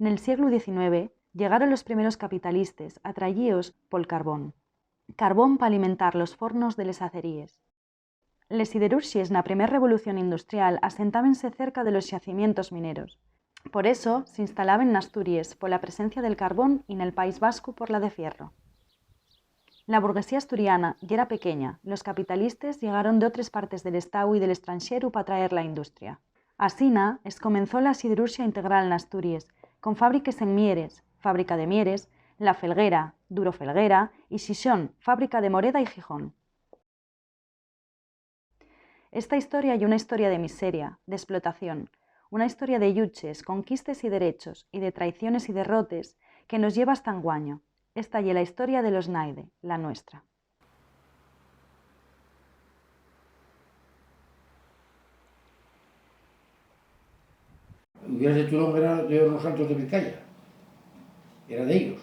Nel siglo XIX llegaron los primeros capitalistes, atraídos pol carbón. Carbón para alimentar los fornos de les aceríes. Les siderurgies na primer revolución industrial asentábense cerca de los yacimientos mineros. Por eso se instalaban en Asturias por la presencia del carbón y en el País Vasco por la de fierro. La burguesía asturiana ya era pequeña, los capitalistes llegaron de otras partes del estado y del extranjero para traer la industria. Asina es comenzó la siderurgia integral en Asturias, con fábricas en Mieres, fábrica de Mieres, La Felguera, Duro Felguera y Xixón, fábrica de Moreda y Gijón. Esta historia y una historia de miseria, de explotación, una historia de lluches, conquistes y derechos, y de traiciones y derrotes que nos lleva hasta anguaño. Esta y la historia de los Naide, la nuestra. Higueras de Turón era de los Santos de Vizcaya, era de ellos.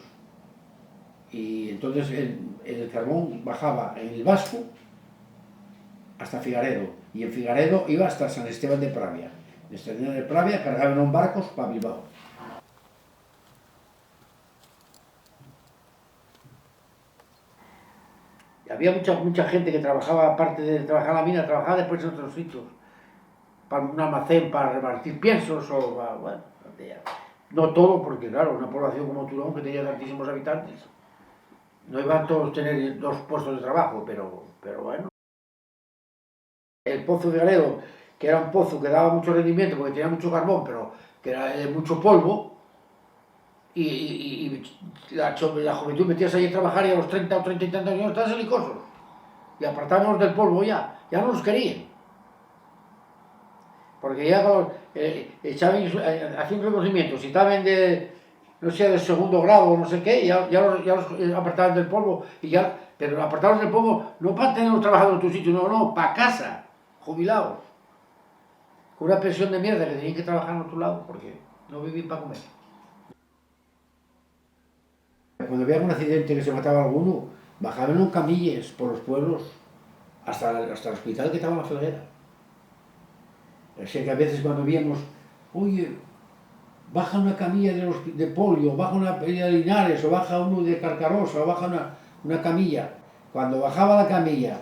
Y entonces el carbón bajaba en el Vasco hasta Figaredo, y en Figaredo iba hasta San Esteban de Pravia. En San Esteban de Pravia cargaban en barcos para Bilbao. Y había mucha gente que trabajaba, aparte de trabajar en la mina, trabajaba después en otros sitios, para un almacén, para repartir piensos, o bueno, no todo, porque claro, una población como Turón, que tenía tantísimos habitantes, no iban todos a tener 2 puestos de trabajo, pero bueno. El pozo de Garedo, que era un pozo que daba mucho rendimiento porque tenía mucho carbón, pero que era de mucho polvo, y la juventud metías ahí a trabajar y a los 30 o 30 y tantos años estaban silicosos. Y apartábamos del polvo ya no los querían. Porque ya echaban, hacían reconocimientos, si estaban de, no sé, de segundo grado o no sé qué, ya los apartaban del polvo, pero apartados del polvo no para tenerlos trabajando en tu sitio, no, para casa, jubilados. Con una pensión de mierda que tenían que trabajar en otro lado porque no vivían para comer. Cuando había un accidente que se mataba alguno, bajaban en camillas por los pueblos hasta el hospital que estaba en la Felguera. O sea que a veces cuando víamos, oye, baja una camilla de polio, baja una de Linares, o baja uno de Carcarosa, o baja una camilla. Cuando bajaba la camilla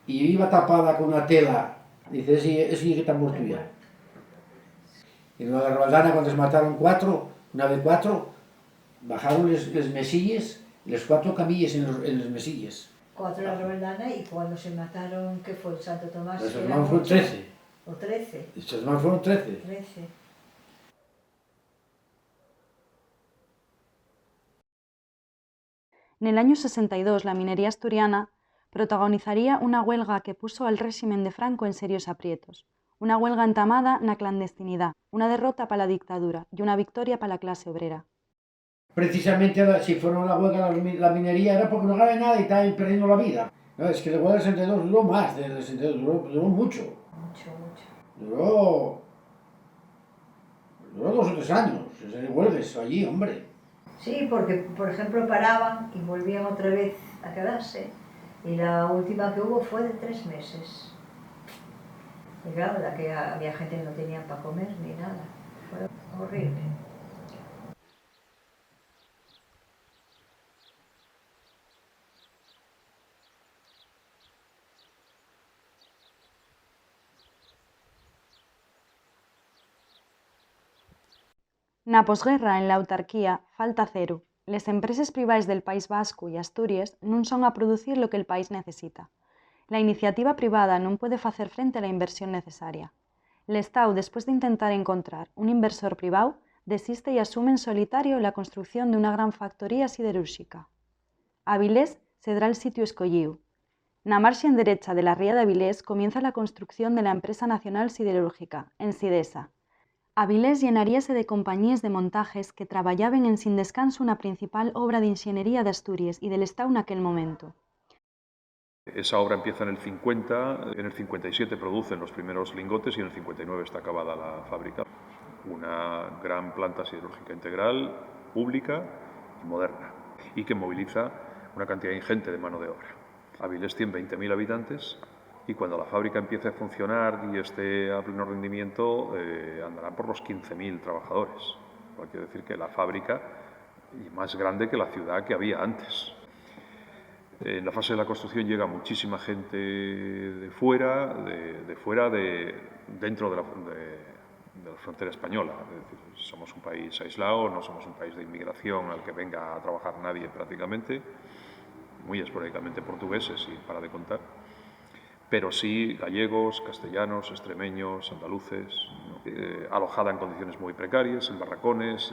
y iba tapada con una tela, dice, ese que está muerto ya. Y en la Garbaldana, cuando se mataron 4, una vez 4, bajaron les mesillas, les 4 camillas en los mesillas. 4 en la Garbaldana, y cuando se mataron, ¿qué fue? Santo Tomás. Los hermanos fueron 13. ¿O 13? Los hermanos fueron 13. 13. En el año 62, la minería asturiana protagonizaría una huelga que puso al régimen de Franco en serios aprietos. Una huelga entamada en la clandestinidad, una derrota para la dictadura y una victoria para la clase obrera. Precisamente si fueron a la huelga la minería era porque no ganaba nada y estaban perdiendo la vida. No, es que la huelga del 62 duró más, del 62 duró mucho. Duró 2 o 3 años, esas huelgas allí, hombre. Sí, porque por ejemplo paraban y volvían otra vez a quedarse, y la última que hubo fue de 3 meses. Y claro, la que había gente que no tenía para comer ni nada, fue horrible. Na posguerra, en la autarquía, falta cero. Les empresas privadas del País Vasco y Asturias non son a producir lo que el país necesita. La iniciativa privada non puede facer frente a la inversión necesaria. L'Estau, después de intentar encontrar un inversor privado, desiste y asume en solitario la construcción de una gran factoría siderúrgica. Avilés será el sitio escollido. Na margen derecha de la ría de Avilés comienza la construcción de la empresa nacional siderúrgica, Ensidesa. Avilés llenaríase de compañías de montajes que traballaban en sin descanso una principal obra de ingeniería de Asturias y del Estado en aquel momento. Esa obra empieza en el 50, en el 57 producen los primeros lingotes y en el 59 está acabada la fábrica. Una gran planta siderúrgica integral, pública y moderna, y que moviliza una cantidad ingente de mano de obra. Avilés tiene 20.000 habitantes y cuando la fábrica empiece a funcionar y esté a pleno rendimiento andarán por los 15.000 trabajadores. cual quiere decir que la fábrica es más grande que la ciudad que había antes. En la fase de la construcción llega muchísima gente de fuera, dentro de la frontera española. Es decir, somos un país aislado, no somos un país de inmigración al que venga a trabajar nadie prácticamente, muy esporádicamente portugueses y para de contar, pero sí gallegos, castellanos, extremeños, andaluces, ¿no? Alojada en condiciones muy precarias, en barracones,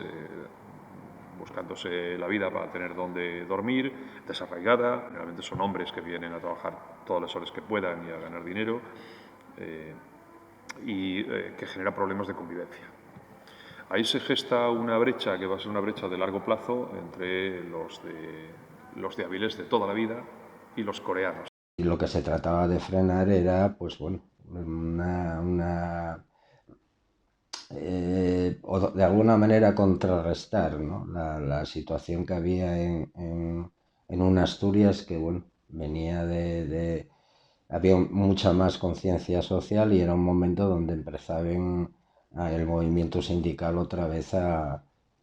buscándose la vida para tener donde dormir, desarraigada. Generalmente son hombres que vienen a trabajar todas las horas que puedan y a ganar dinero, que genera problemas de convivencia. Ahí se gesta una brecha que va a ser una brecha de largo plazo entre los de Avilés de toda la vida y los coreanos. Y lo que se trataba de frenar era, pues bueno, o de alguna manera contrarrestar, ¿no? la situación que había en una Asturias que, bueno, venía había mucha más conciencia social y era un momento donde empezaba el movimiento sindical otra vez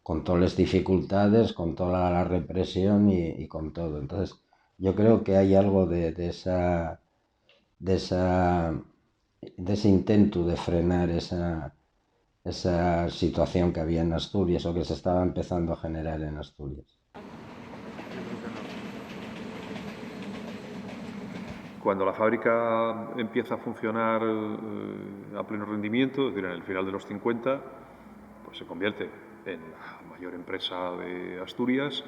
con todas las dificultades, con toda la represión y con todo. Entonces, yo creo que hay algo de ese intento de frenar esa situación que había en Asturias o que se estaba empezando a generar en Asturias. Cuando la fábrica empieza a funcionar a pleno rendimiento, es decir, en el final de los 50, pues se convierte en la mayor empresa de Asturias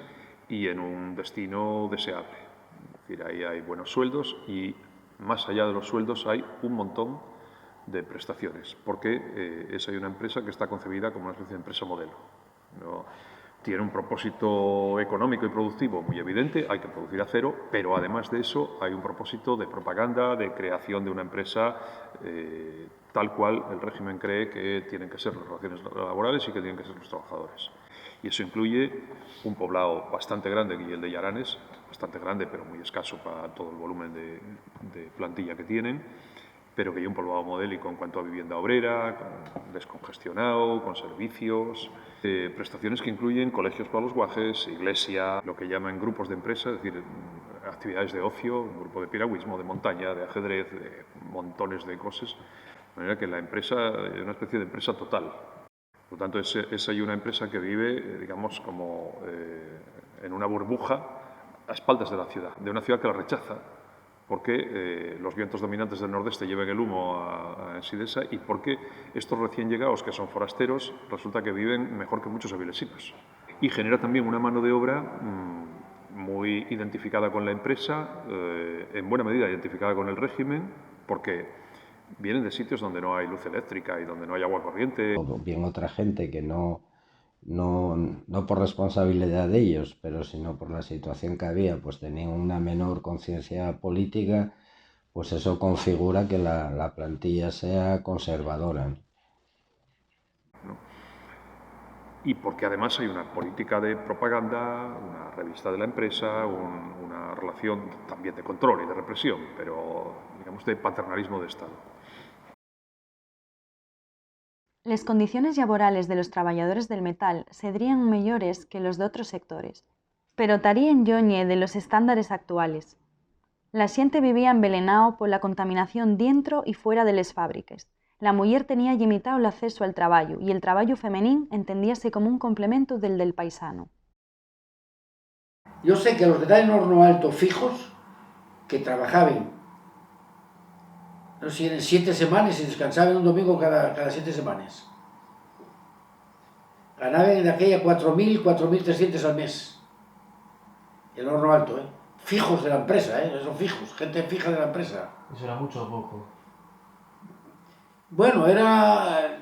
y en un destino deseable. Es decir, ahí hay buenos sueldos y más allá de los sueldos hay un montón de prestaciones, porque es una empresa que está concebida como una especie de empresa modelo, ¿no? Tiene un propósito económico y productivo muy evidente, hay que producir acero, pero además de eso hay un propósito de propaganda, de creación de una empresa tal cual el régimen cree que tienen que ser las relaciones laborales y que tienen que ser los trabajadores. Y eso incluye un poblado bastante grande, y el de Yaranes, bastante grande pero muy escaso para todo el volumen de plantilla que tienen, pero que hay un poblado modélico en cuanto a vivienda obrera, descongestionado, con servicios, prestaciones que incluyen colegios para los guajes, iglesia, lo que llaman grupos de empresa, es decir, actividades de ocio, un grupo de piragüismo, de montaña, de ajedrez, de montones de cosas, de manera que la empresa es una especie de empresa total. Por lo tanto, es una empresa que vive, digamos, como en una burbuja a espaldas de la ciudad, de una ciudad que la rechaza, porque los vientos dominantes del nordeste llevan el humo a Sidesa y porque estos recién llegados, que son forasteros, resulta que viven mejor que muchos avilesinos. Y genera también una mano de obra muy identificada con la empresa, en buena medida identificada con el régimen, porque vienen de sitios donde no hay luz eléctrica y donde no hay agua corriente. O bien otra gente que no por responsabilidad de ellos, pero sino por la situación que había, pues tenían una menor conciencia política, pues eso configura que la plantilla sea conservadora, ¿no? Y porque además hay una política de propaganda, una revista de la empresa, una relación también de control y de represión, pero digamos de paternalismo de Estado. Les condiciones laborales de los traballadores del metal serían mellores que los de otros sectores, pero tarían lloñe de los estándares actuales. La xente vivía envelenao pola contaminación dentro y fuera de les fábriques. La muller tenía limitado el acceso al traballo y el traballo femenín entendíase como un complemento del paisano. Yo sé que los que están en horno alto fijos, que trabajaban, no sé, en 7 semanas y descansaban un domingo cada 7 semanas. Ganaban en aquella 4.000, 4.300 al mes. El horno alto, ¿eh? Fijos de la empresa, son fijos, gente fija de la empresa. ¿Eso era mucho o poco? Bueno, era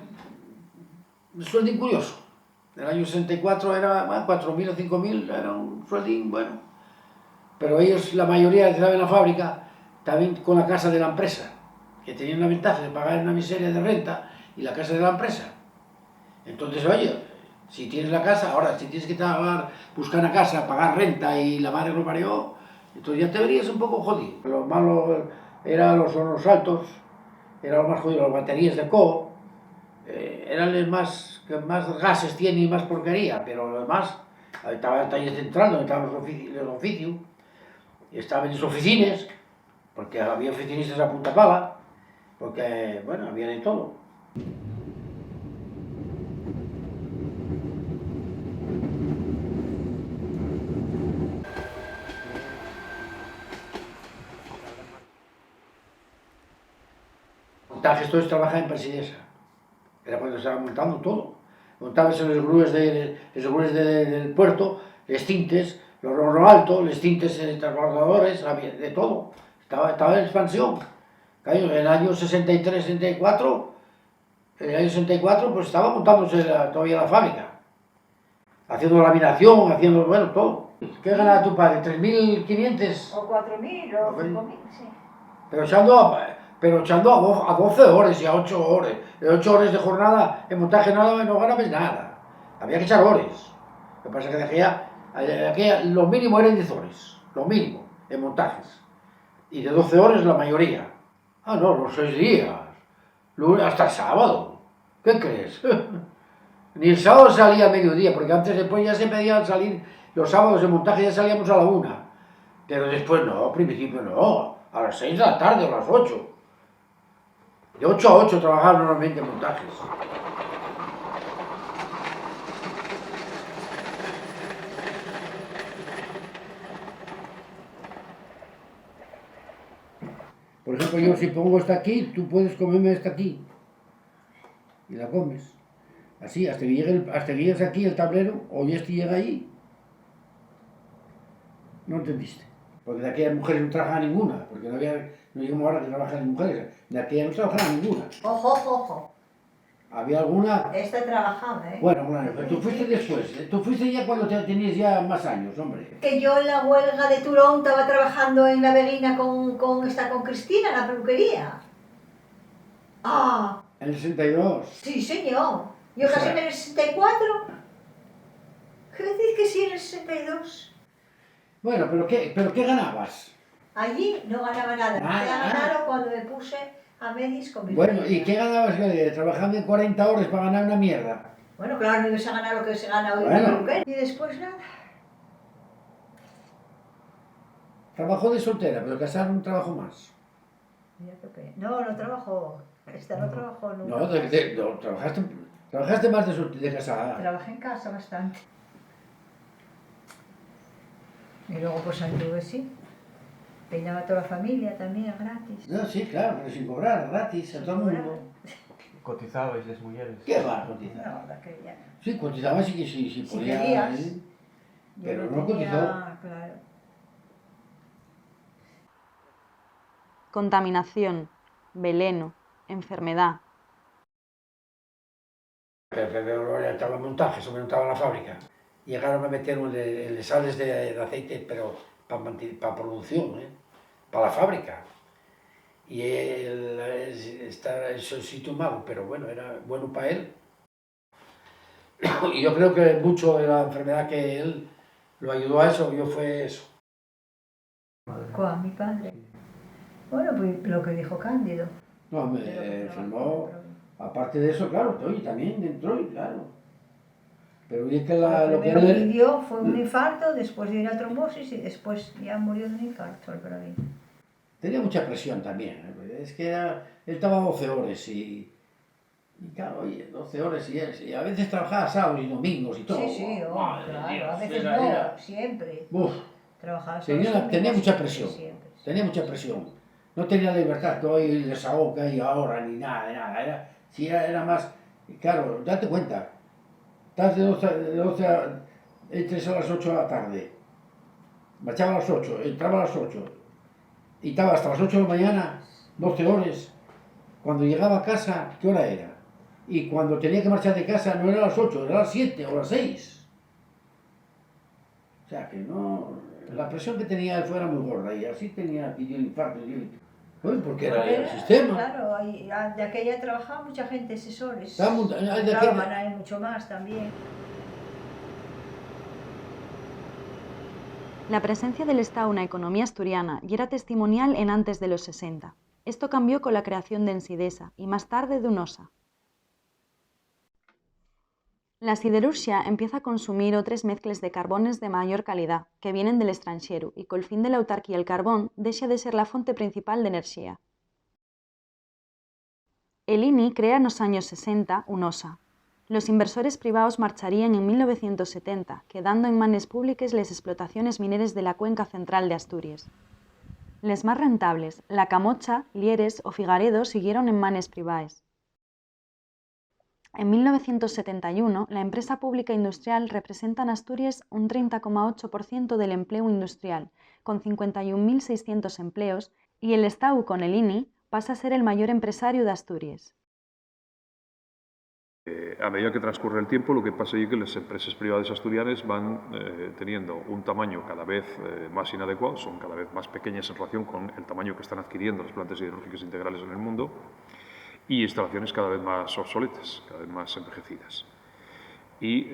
un sueldín curioso. En el año 64 era 4.000 o 5.000, era un sueldín bueno. Pero ellos, la mayoría que estaban en la fábrica, también con la casa de la empresa, que tenían la ventaja de pagar una miseria de renta y la casa de la empresa. Entonces, oye, si tienes la casa, ahora si tienes que buscar una casa, pagar renta y la madre lo parió, entonces ya te verías un poco jodido. Lo malo eran los hornos altos, era lo más jodido, las baterías de coho, eran los más que más gases tiene y más porquería, pero lo demás, estaba el taller central donde estaban los oficios, y estaban en sus oficinas, porque había oficinistas a punta pala, porque, bueno, había de todo. Montajes todos trabajaban en Presidesa, era cuando estaba montando todo. Montabas en los grúes del puerto, les tintes, los horno alto, les tintes transbordadores, había de todo. Estaba en expansión. Claro, en el año 63-64, en el año 64 pues estaba montándose todavía la fábrica. Haciendo laminación, haciendo, bueno, todo. ¿Qué ganaba tu padre? ¿3.500? O 4.000 o 5.000, sí. Pero echando a 12 horas y a 8 horas. De 8 horas de jornada en montaje no ganabas nada. Había que echar horas. Lo que pasa es que aquella, lo mínimo eran 10 horas. Lo mínimo, en montajes. Y de 12 horas la mayoría. Ah, no, los 6 días. Lunes hasta el sábado. ¿Qué crees? Ni el sábado salía a mediodía, porque antes después ya se pedían salir, los sábados de montaje ya salíamos a la 1. Pero después no, al principio no. A las 6 de la tarde o a las 8. De 8 a 8 trabajaba normalmente en montajes. Por ejemplo, yo si pongo esta aquí, tú puedes comerme esta aquí. Y la comes. Así, hasta que llegues aquí el tablero, o este llega ahí. ¿No entendiste? Porque de aquellas mujeres no trabajaba ninguna, porque no digamos ahora que trabajan mujeres, de aquellas no trabajaba ninguna. Ojo, ojo, ojo. Había alguna... Esta trabajaba, ¿eh? Bueno, pero tú fuiste después, tú fuiste ya cuando tenías ya más años, hombre. Que yo en la huelga de Turón estaba trabajando en la Beguina con Cristina, en la peluquería. Ah, En el 62. sí señor. Yo casé en el 64. ¿Qué decís que sí en el 62? Bueno, pero ¿qué ganabas? Allí no ganaba nada. Empecé a ganarlo cuando me puse a Medis con mi Bueno, familia. ¿y qué ganabas trabajando en 40 horas para ganar una mierda? Bueno, claro, no ibas a ganar lo que se gana hoy en Bueno. el peluquero. Y después nada. Trabajó de soltera, pero casar un trabajo más. Mira qué pena. No trabajó. Esta no trabajó nunca. No, no, trabajaste más de casada. Trabajé en casa bastante. Y luego pues anduve, sí. Peinaba a toda la familia también, gratis. No, sí, claro, pero sin cobrar, gratis, a todo el mundo. Cotizabais las mujeres. ¿Qué va a cotizar? No, la que ya. Sí, cotizaba sí que sí, Si podía. querías. Pero Yo no tenía, cotizó. Claro. Contaminación, veleno, enfermedad. Pero estaba en montaje, se montaba en la fábrica. Llegaron a meter el sales de aceite, pero para producción, para la fábrica. Y él está en su sitio malo, pero bueno, era bueno para él. Y yo creo que mucho de la enfermedad que él lo ayudó a eso, fue eso. ¿Cuál? Mi padre. Bueno, pues lo que dijo Cándido. No, me De lo que enfermó. trabajó. Aparte de eso, claro, también entró y claro. Pero es que Lo lo que primero que él... dio fue un infarto, después de una trombosis y después ya murió de un infarto al Bravín. Tenía mucha presión también, es que él estaba 12 horas y claro, oye, 12 horas y a veces trabajaba sábados y domingos y todo. Sí, sí, Madre claro, Dios, a veces era- no, siempre. Uf, Trabajaba tenía solo domingos, mucha presión, siempre, sí. tenía mucha presión. No tenía la libertad que hoy el desahogo que hay ahora, ni nada, de nada. Era más, y claro, date cuenta, estás de 12 entres a las 8 de la tarde, marchaba a las 8, entraba a las 8, y estaba hasta las 8 de la mañana, 12 horas. Cuando llegaba a casa, ¿qué hora era? Y cuando tenía que marchar de casa no era a las 8, era a las 7 o las 6. O sea que no, la presión que tenía él fuera muy gorda y así tenía aquí el infarto. Porque era el sistema. Claro, de aquella trabajaba mucha gente asesores. Claro, Ganar mucho más también. La presencia del Estado en la economía asturiana ya era testimonial en antes de los 60. Esto cambió con la creación de Ensidesa y más tarde de Unosa. La siderurgia empieza a consumir otras mezclas de carbones de mayor calidad que vienen del extranjero y col fin de la autarquía el carbón deja de ser la fuente principal de energía. El INI crea en los años 60 UNOSA. Los inversores privados marcharían en 1970, quedando en manos públicas las explotaciones mineras de la cuenca central de Asturias. Les más rentables, La Camocha, Lieres o Figaredo, siguieron en manos privadas. En 1971, la empresa pública industrial representa en Asturias un 30,8% del empleo industrial, con 51.600 empleos, y el Estado, con el INI, pasa a ser el mayor empresario de Asturias. A medida que transcurre el tiempo, lo que pasa es que las empresas privadas asturianas van teniendo un tamaño cada vez más inadecuado, son cada vez más pequeñas en relación con el tamaño que están adquiriendo las plantas siderúrgicas integrales en el mundo, y instalaciones cada vez más obsoletas, cada vez más envejecidas. Y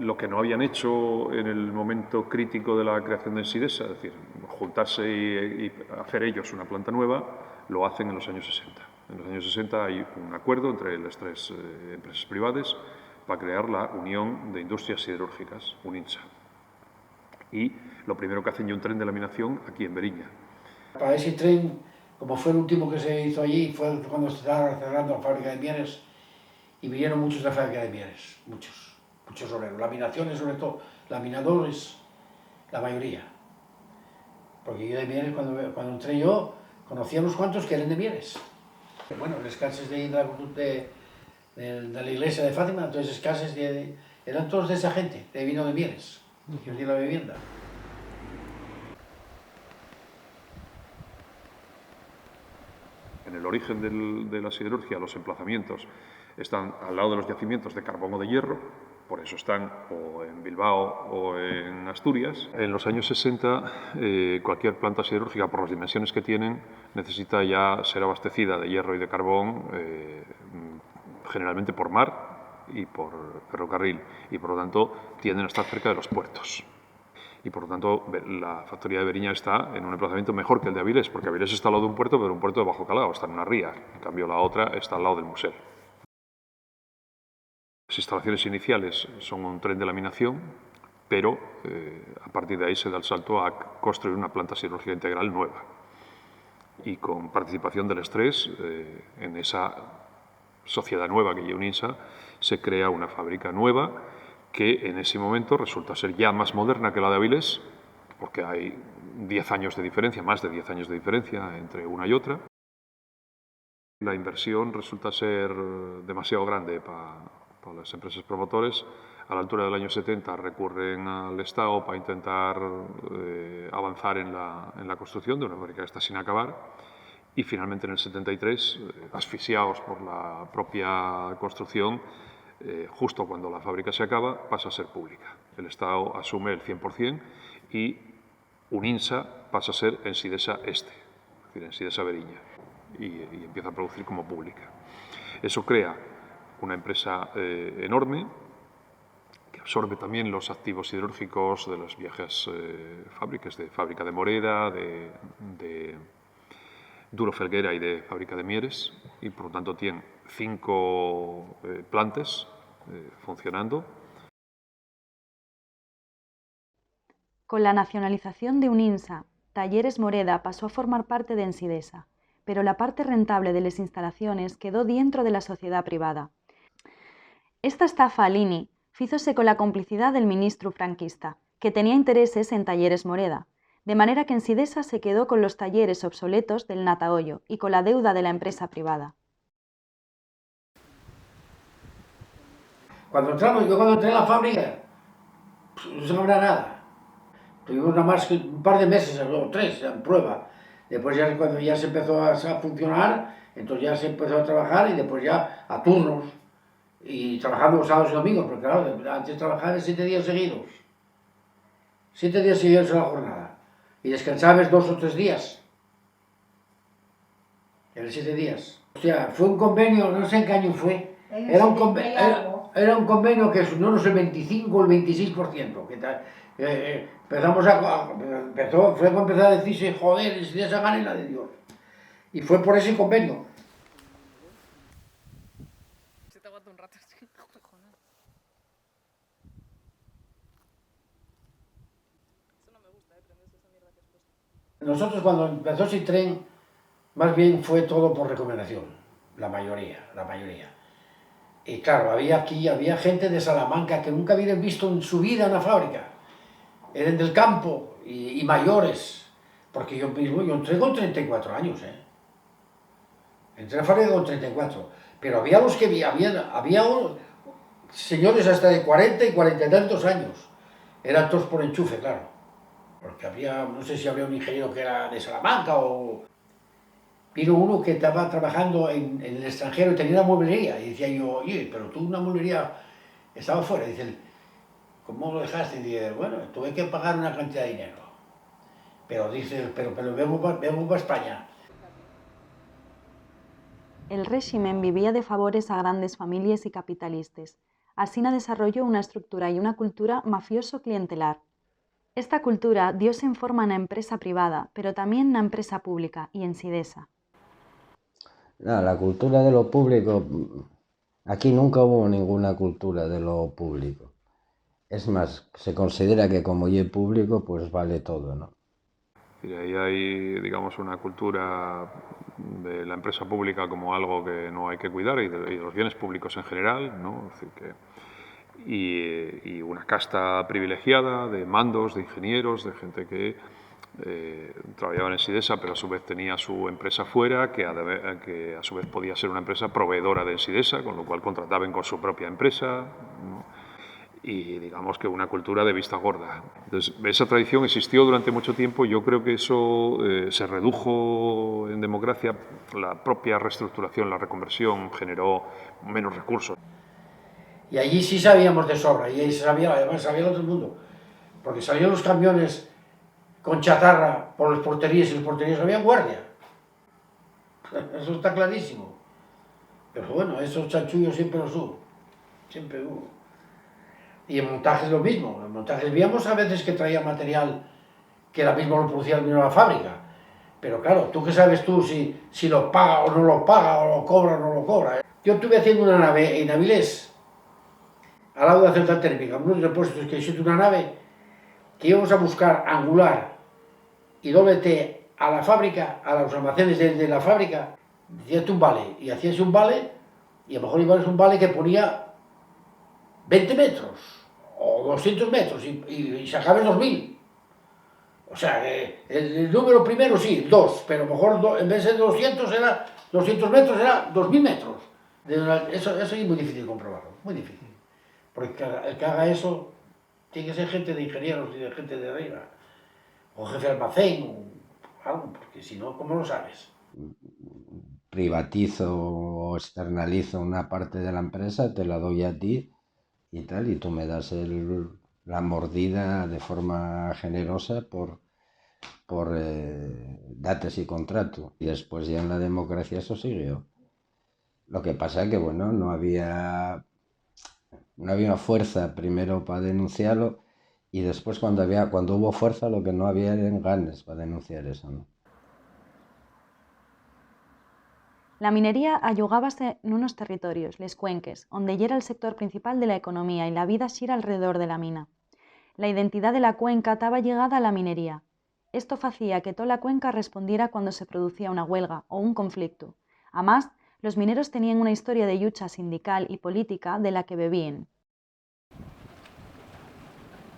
lo que no habían hecho en el momento crítico de la creación de Ensidesa, es decir, juntarse y hacer ellos una planta nueva, lo hacen en los años 60. En los años 60 hay un acuerdo entre las tres empresas privadas para crear la Unión de Industrias Siderúrgicas, UNINSA. Y lo primero que hacen es un tren de laminación aquí en Veriña. Para ese tren, como fue el último que se hizo allí, fue cuando se estaba cerrando la fábrica de Mieres, y vinieron muchos de la fábrica de Mieres, muchos obreros, laminaciones sobre todo, laminadores, la mayoría. Porque yo de Mieres, cuando entré yo, conocía unos cuantos que eran de Mieres. Bueno, las casas de la iglesia de Fátima, entonces las casas eran todos de esa gente, de vino de Mieres, que os di la vivienda. En el origen de la siderurgia, los emplazamientos están al lado de los yacimientos de carbón o de hierro, por eso están o en Bilbao o en Asturias. En los años 60, cualquier planta siderúrgica, por las dimensiones que tienen, necesita ya ser abastecida de hierro y de carbón, generalmente por mar y por ferrocarril, y por lo tanto tienden a estar cerca de los puertos. Y por lo tanto la factoría de Veriña está en un emplazamiento mejor que el de Avilés, porque Avilés está al lado de un puerto, pero un puerto de bajo calado, está en una ría. En cambio la otra está al lado del museo. Las instalaciones iniciales son un tren de laminación, pero a partir de ahí se da el salto a construir una planta siderúrgica integral nueva. Y con participación del estrés, en esa sociedad nueva que es UNINSA, se crea una fábrica nueva que en ese momento resulta ser ya más moderna que la de Avilés, porque hay 10 años de diferencia, más de 10 años de diferencia entre una y otra. La inversión resulta ser demasiado grande para las empresas promotores. A la altura del año 70 recurren al Estado para intentar avanzar en la construcción de una fábrica que está sin acabar, y finalmente en el 73, asfixiados por la propia construcción, justo cuando la fábrica se acaba, pasa a ser pública. El Estado asume el 100% y UNINSA pasa a ser Ensidesa Este, es decir, Ensidesa Veriña, y empieza a producir como pública. Eso crea una empresa enorme que absorbe también los activos siderúrgicos de las viejas fábricas, de fábrica de Moreda, de Duro Felguera y de fábrica de Mieres, y por lo tanto tiene 5 plantas funcionando. Con la nacionalización de UNINSA, Talleres Moreda pasó a formar parte de Ensidesa, pero la parte rentable de las instalaciones quedó dentro de la sociedad privada. Esta estafa al INI fízose con la complicidad del ministro franquista, que tenía intereses en Talleres Moreda, de manera que Ensidesa se quedó con los talleres obsoletos del Natahoyo y con la deuda de la empresa privada. Cuando entré en la fábrica, no se habrá nada. Tuvimos nada más que un par de meses o 3 en prueba. Después ya cuando ya se empezó a funcionar, entonces ya se empezó a trabajar y después ya a turnos. Y trabajando los sábados y domingos, porque claro, antes trabajaba 7 días seguidos. 7 días seguidos en la jornada. Y descansabas 2 o 3 días. Eran 7 días. Hostia, fue un convenio, no sé en qué año fue. Era un convenio que no sé, el 25 o el 26%. Fue cuando empezó a decirse, joder, si esa gana es la de Dios. Y fue por ese convenio. Se te aguanta un rato así, cojones. nosotros cuando empezó Sitren, más bien fue todo por recomendación, la mayoría. Y claro, había gente de Salamanca que nunca habían visto en su vida una fábrica. Eran del campo y mayores, porque yo entré con 34 años, Entré a fábrica con 34, pero había los que había señores hasta de 40 y 40 y tantos años. Eran todos por enchufe, claro. Porque había, no sé si había un ingeniero que era de Salamanca o... Vino uno que estaba trabajando en el extranjero y tenía una mueblería. Y decía yo, oye, pero tú una mueblería estaba fuera. Dice, ¿cómo lo dejaste? Y dice, bueno, tuve que pagar una cantidad de dinero. Pero dice, pero vengo para España. El régimen vivía de favores a grandes familias y capitalistas. Asina desarrolló una estructura y una cultura mafioso-clientelar. Esta cultura diose en forma en la empresa privada, pero también en la empresa pública y en Sidesa. No, la cultura de lo público, aquí nunca hubo ninguna cultura de lo público. Es más, se considera que como es público, pues vale todo, ¿no? Y ahí hay, digamos, una cultura de la empresa pública como algo que no hay que cuidar y de los bienes públicos en general, ¿no? Es decir, y una casta privilegiada de mandos, de ingenieros, de gente que trabajaba en Sidesa, pero a su vez tenía su empresa fuera, que a su vez podía ser una empresa proveedora de Sidesa, con lo cual contrataban con su propia empresa, ¿no? Y digamos que una cultura de vista gorda. Entonces, esa tradición existió durante mucho tiempo y yo creo que eso se redujo en democracia. La propia reestructuración, la reconversión generó menos recursos. Y allí sí sabíamos de sobra, y ahí además sabía todo el mundo, porque salían los camiones con chatarra por las porterías y las porterías había guardia. Eso está clarísimo. Pero bueno, esos chanchullos siempre los hubo, siempre hubo. Y en montajes lo mismo, en montajes veíamos a veces que traía material que la misma lo producía la fábrica. Pero claro, ¿tú qué sabes tú si lo paga o no lo paga, o lo cobra o no lo cobra? Yo estuve haciendo una nave en Avilés, al lado de la central térmica, unos depósitos que hice una nave que íbamos a buscar angular y doble T a la fábrica, a los almacenes de la fábrica, hacías un vale, y hacías un vale, y a lo mejor ibas a un vale que ponía 20 metros o 200 metros y sacabas 2000. O sea, el número primero sí, 2, pero a lo mejor en vez de 200 metros era 2000 metros. Eso es muy difícil comprobarlo, muy difícil. Porque el que haga eso tiene que ser gente de ingenieros y de gente de arriba, o jefe de almacén, o algo, porque si no, ¿cómo lo sabes? Privatizo o externalizo una parte de la empresa, te la doy a ti y tal, y tú me das la mordida de forma generosa por datos y contrato. Y después ya en la democracia eso siguió. Lo que pasa es que, bueno, no había fuerza primero para denunciarlo y después cuando hubo fuerza lo que no había eran ganas para denunciar eso, ¿no? La minería ayugábase nunos territorios, les cuenques, onde yera el sector principal de la economía y la vida xira alrededor de la mina. La identidad de la cuenca estaba llegada a la minería. Esto facía que toda la cuenca respondiera cuando se producía una huelga o un conflicto. Además, los mineros tenían una historia de lucha sindical y política de la que bebían.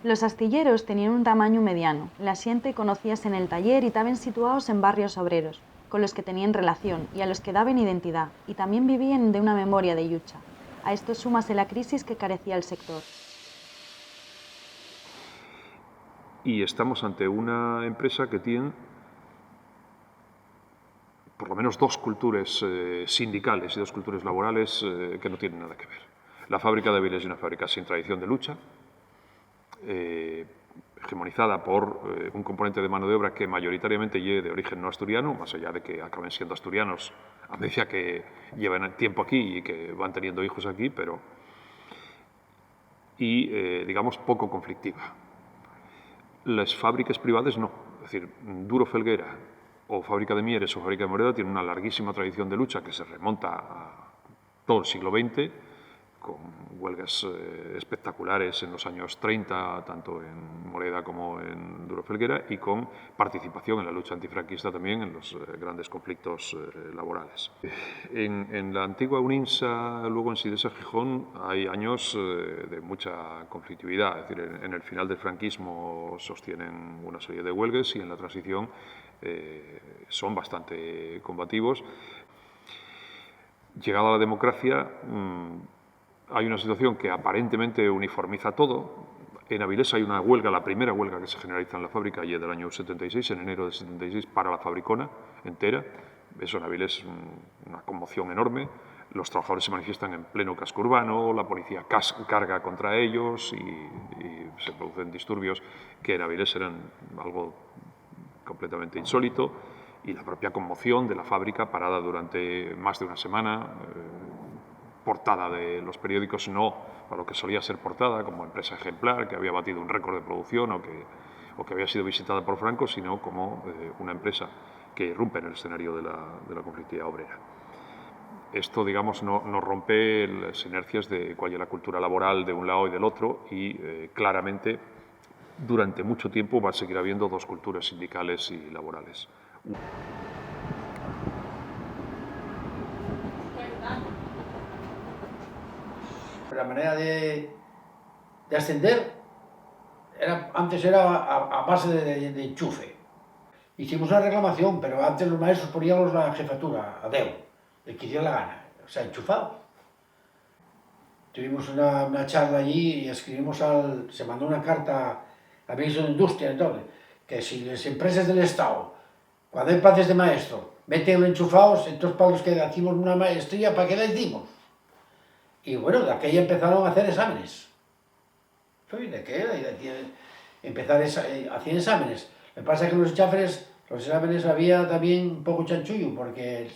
Los astilleros tenían un tamaño mediano, la xente conocíase en el taller y estaban situados en barrios obreros, con los que tenían relación y a los que daban identidad, y también vivían de una memoria de lucha. A esto súmase la crisis que carecía el sector. Y estamos ante una empresa que tiene por lo menos dos culturas sindicales y dos culturas laborales que no tienen nada que ver. La fábrica de Avilés es una fábrica sin tradición de lucha, hegemonizada por un componente de mano de obra que mayoritariamente lleve de origen no asturiano, más allá de que acaben siendo asturianos a medida que llevan tiempo aquí y que van teniendo hijos aquí, digamos, poco conflictiva. Las fábricas privadas no, es decir, Duro Felguera o Fábrica de Mieres o Fábrica de Moreda tienen una larguísima tradición de lucha que se remonta a todo el siglo XX, con huelgas espectaculares en los años 30, tanto en Moreda como en Duro Felguera, y con participación en la lucha antifranquista también en los grandes conflictos laborales. En la antigua UNINSA, luego en Sidesa Gijón, hay años de mucha conflictividad, es decir, en el final del franquismo sostienen una serie de huelgas y en la transición son bastante combativos. Llegada la democracia, hay una situación que aparentemente uniformiza todo. En Avilés hay una huelga, la primera huelga que se generaliza en la fábrica, y es del año 76, en enero del 76, para la fabricona entera. Eso en Avilés es una conmoción enorme. Los trabajadores se manifiestan en pleno casco urbano, la policía carga contra ellos y se producen disturbios que en Avilés eran algo completamente insólito, y la propia conmoción de la fábrica parada durante más de una semana, portada de los periódicos no para lo que solía ser portada, como empresa ejemplar, que había batido un récord de producción o que había sido visitada por Franco, sino como una empresa que irrumpe en el escenario de la conflictividad obrera. Esto, digamos, no rompe las inercias de cuál es la cultura laboral de un lado y del otro, y claramente durante mucho tiempo va a seguir habiendo dos culturas sindicales y laborales. La manera de ascender antes era a base de enchufe. Hicimos una reclamación, pero antes los maestros poníamos la jefatura, a Deu, el que diera la gana, o sea, enchufado. Tuvimos una charla allí y escribimos se mandó una carta al ministro de Industria, entonces, que si las empresas del Estado, cuando hay pases de maestro, meten enchufados, entonces para los que hacemos una maestría, ¿para qué la hicimos? Y bueno, de aquella empezaron a hacer exámenes. ¿De qué? Hacían exámenes. Lo que pasa es que los exámenes había también un poco chanchullo, porque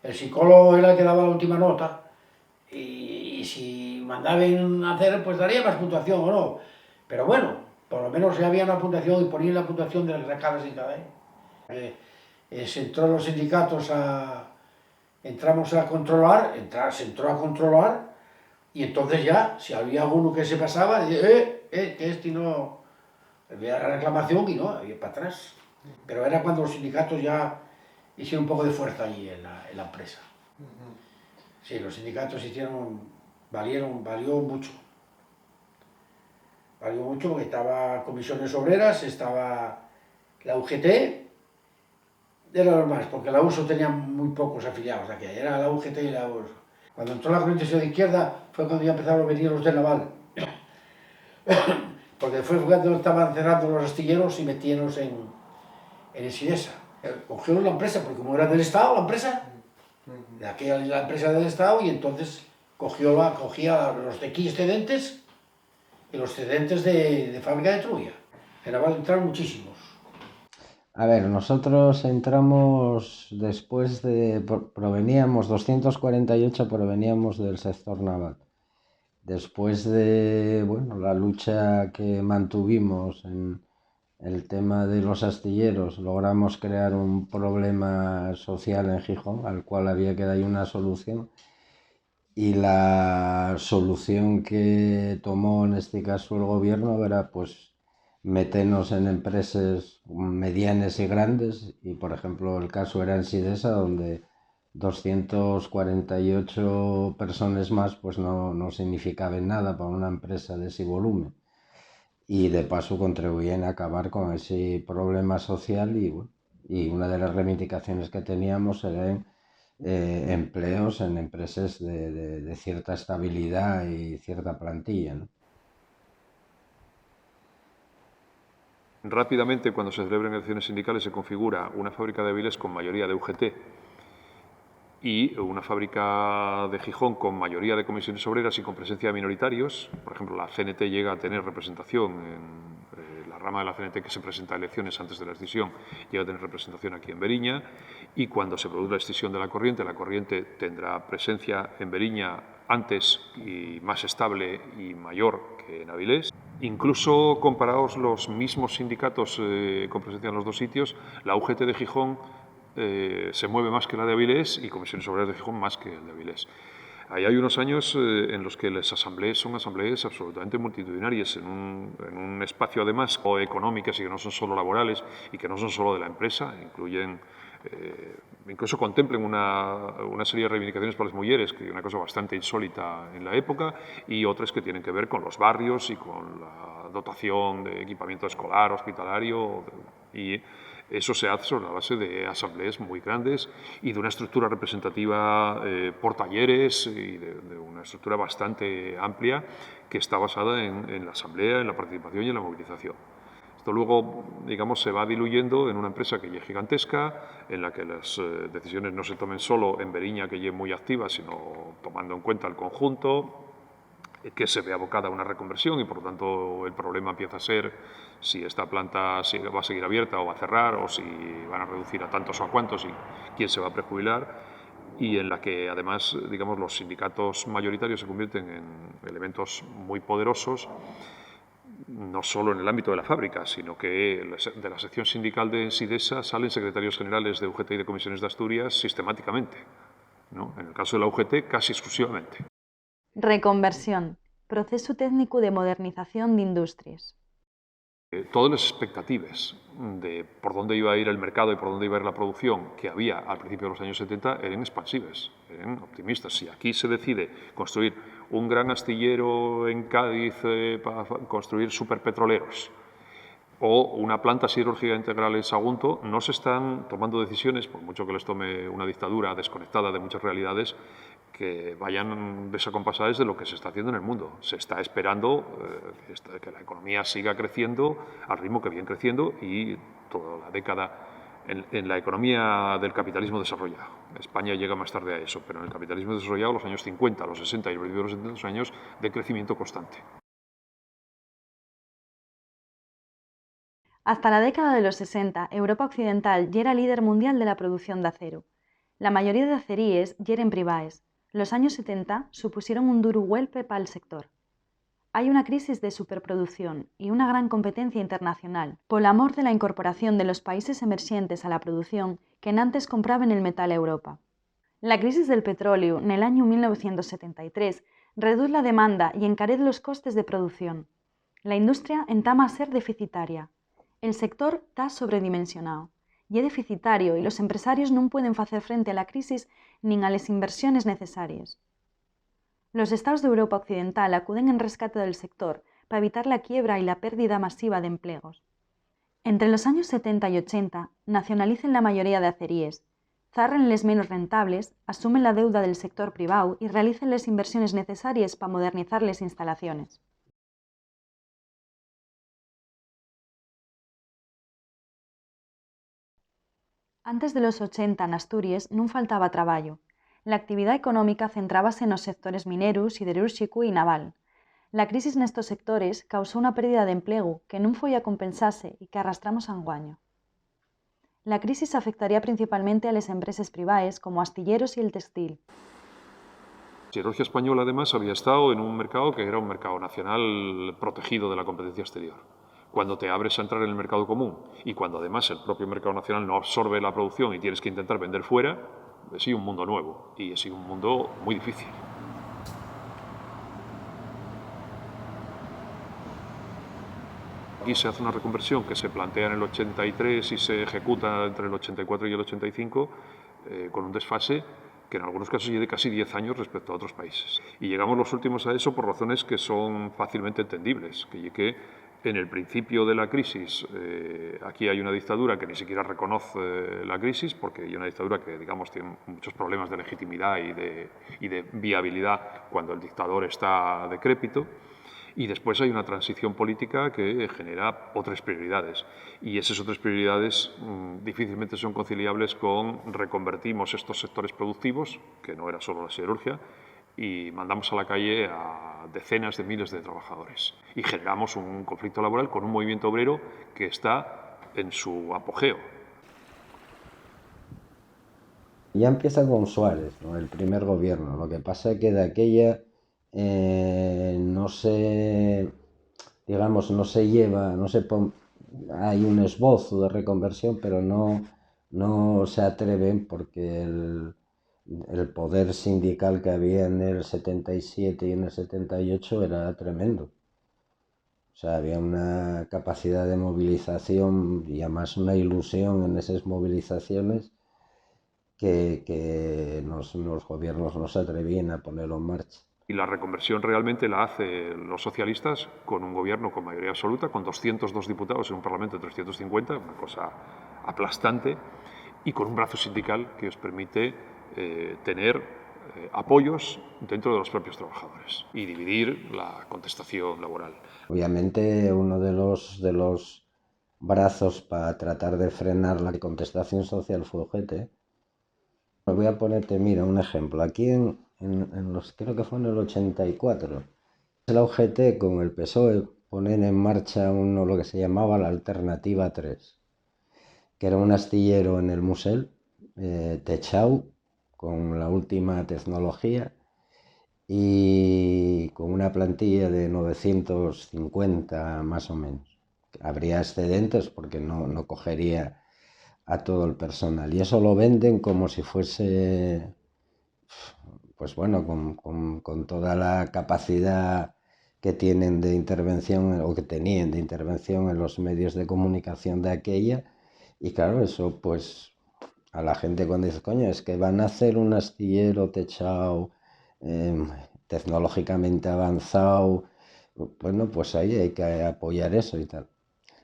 el psicólogo era el que daba la última nota, y si mandaban a hacer, pues daría más puntuación o no. Pero bueno, por lo menos ya había una puntuación y ponían la puntuación de cada sindicado. Se entró los sindicatos entramos a controlar, se entró a controlar, y entonces ya, si había alguno que se pasaba, que este no, había reclamación y no, había para atrás. Pero era cuando los sindicatos ya hicieron un poco de fuerza allí en la empresa. Sí, los sindicatos valió mucho. Valió mucho porque estaba Comisiones Obreras, estaba la UGT, era lo más, porque la USO tenía muy pocos afiliados aquí, era la UGT y la USO. Cuando entró la corriente de izquierda fue cuando ya empezaron a venir los de Naval, porque fue cuando estaban cerrando los astilleros y metiéndonos en el Sidesa. Cogieron la empresa, porque como era del Estado la empresa, de aquella la empresa del Estado, y entonces cogía los de aquí excedentes y los excedentes de fábrica de Trulla. En Naval entraron muchísimos. A ver, nosotros entramos después proveníamos, 248 proveníamos del sector naval. Después de, la lucha que mantuvimos en el tema de los astilleros, logramos crear un problema social en Gijón, al cual había que dar una solución. Y la solución que tomó en este caso el gobierno era, pues, meternos en empresas medianas y grandes, y por ejemplo el caso era en Sidesa, donde 248 personas más pues no significaban nada para una empresa de ese volumen, y de paso contribuían a acabar con ese problema social, y una de las reivindicaciones que teníamos eran empleos en empresas de cierta estabilidad y cierta plantilla, ¿no? Rápidamente, cuando se celebran elecciones sindicales, se configura una fábrica de Avilés con mayoría de UGT y una fábrica de Gijón con mayoría de comisiones obreras y con presencia de minoritarios. Por ejemplo, la CNT llega a tener representación en la rama de la CNT que se presenta a elecciones antes de la escisión, llega a tener representación aquí en Beriña, y cuando se produce la escisión de la corriente tendrá presencia en Beriña antes y más estable y mayor que en Avilés. Incluso comparados los mismos sindicatos con presencia en los dos sitios, la UGT de Gijón se mueve más que la de Avilés y Comisiones Obreras de Gijón más que el de Avilés. Ahí hay unos años en los que las asambleas son asambleas absolutamente multitudinarias, en un espacio además económicas y que no son solo laborales y que no son solo de la empresa, incluyen, incluso contemplen una serie de reivindicaciones para las mujeres, que es una cosa bastante insólita en la época, y otras que tienen que ver con los barrios y con la dotación de equipamiento escolar, hospitalario, y eso se hace sobre la base de asambleas muy grandes y de una estructura representativa por talleres y de una estructura bastante amplia que está basada en la asamblea, en la participación y en la movilización. Esto luego, digamos, se va diluyendo en una empresa que ya es gigantesca, en la que las decisiones no se tomen solo en Veriña, que ya es muy activa, sino tomando en cuenta el conjunto, que se ve abocada a una reconversión y, por lo tanto, el problema empieza a ser si esta planta va a seguir abierta o va a cerrar, o si van a reducir a tantos o a cuantos y quién se va a prejubilar, y en la que, además, digamos, los sindicatos mayoritarios se convierten en elementos muy poderosos, no solo en el ámbito de la fábrica, sino que de la sección sindical de Sidesa salen secretarios generales de UGT y de Comisiones de Asturias sistemáticamente, ¿no? En el caso de la UGT, casi exclusivamente. Reconversión, proceso técnico de modernización de industrias. Todas las expectativas de por dónde iba a ir el mercado y por dónde iba a ir la producción que había al principio de los años 70 eran expansivas, eran optimistas. Si aquí se decide construir un gran astillero en Cádiz para construir superpetroleros o una planta siderúrgica integral en Sagunto, no se están tomando decisiones, por mucho que les tome una dictadura desconectada de muchas realidades, que vayan desacompasadas de lo que se está haciendo en el mundo. Se está esperando que la economía siga creciendo al ritmo que viene creciendo y toda la década en la economía del capitalismo desarrollado. España llega más tarde a eso, pero en el capitalismo desarrollado, los años 50, los 60 y los 70 son años de crecimiento constante. Hasta la década de los 60, Europa Occidental ya era líder mundial de la producción de acero. La mayoría de aceríes ya eran privadas. Los años 70 supusieron un duro golpe para el sector. Hay una crisis de superproducción y una gran competencia internacional por amor de la incorporación de los países emergentes a la producción que antes compraban el metal a Europa. La crisis del petróleo en el año 1973 reduce la demanda y encarece los costes de producción. La industria entama a ser deficitaria. El sector está sobredimensionado y es deficitario y los empresarios no pueden hacer frente a la crisis ni a las inversiones necesarias. Los estados de Europa Occidental acuden en rescate del sector para evitar la quiebra y la pérdida masiva de empleos. Entre los años 70 y 80 nacionalicen la mayoría de aceríes, zarren les menos rentables, asumen la deuda del sector privado y realicen las inversiones necesarias para modernizar las instalaciones. Antes de los 80 en Asturias non faltaba traballo. La actividad económica centrábase nos sectores mineros, siderúrxico e naval. La crisis nestos sectores causó unha pérdida de empleo que non foi a compensarse e que arrastramos anguaño. La crisis afectaría principalmente a las empresas privadas como astilleros y el textil. La siderurgia española, además, había estado en un mercado que era un mercado nacional protegido de la competencia exterior. Cuando te abres a entrar en el mercado común y cuando además el propio mercado nacional no absorbe la producción y tienes que intentar vender fuera, es un mundo nuevo y es un mundo muy difícil. Aquí se hace una reconversión que se plantea en el 83 y se ejecuta entre el 84 y el 85 con un desfase que en algunos casos lleva casi 10 años respecto a otros países. Y llegamos los últimos a eso por razones que son fácilmente entendibles, que en el principio de la crisis, aquí hay una dictadura que ni siquiera reconoce la crisis, porque hay una dictadura que, digamos, tiene muchos problemas de legitimidad y de viabilidad cuando el dictador está decrépito. Y después hay una transición política que genera otras prioridades. Y esas otras prioridades difícilmente son conciliables con reconvertimos estos sectores productivos, que no era solo la siderurgia, y mandamos a la calle a decenas de miles de trabajadores. Y generamos un conflicto laboral con un movimiento obrero que está en su apogeo. Ya empieza con Suárez, ¿no? El primer gobierno. Lo que pasa es que de aquella no se, digamos, no se lleva, hay un esbozo de reconversión, pero no se atreven porque el poder sindical que había en el 77 y en el 78 era tremendo. O sea, había una capacidad de movilización y además una ilusión en esas movilizaciones que los gobiernos no se atrevían a ponerlo en marcha. Y la reconversión realmente la hacen los socialistas con un gobierno con mayoría absoluta, con 202 diputados en un parlamento de 350, una cosa aplastante, y con un brazo sindical que os permite tener apoyos dentro de los propios trabajadores y dividir la contestación laboral. Obviamente uno de los brazos para tratar de frenar la contestación social fue UGT. Voy a ponerte, mira, un ejemplo. Aquí creo que fue en el 84, la UGT con el PSOE ponen en marcha lo que se llamaba la Alternativa 3, que era un astillero en el Musel, techado, con la última tecnología y con una plantilla de 950 más o menos. Habría excedentes porque no cogería a todo el personal. Y eso lo venden como si fuese, pues bueno, con toda la capacidad que tienen de intervención o que tenían de intervención en los medios de comunicación de aquella. Y claro, eso pues a la gente cuando dice, coño, es que van a hacer un astillero techado, tecnológicamente avanzado, bueno, pues ahí hay que apoyar eso y tal.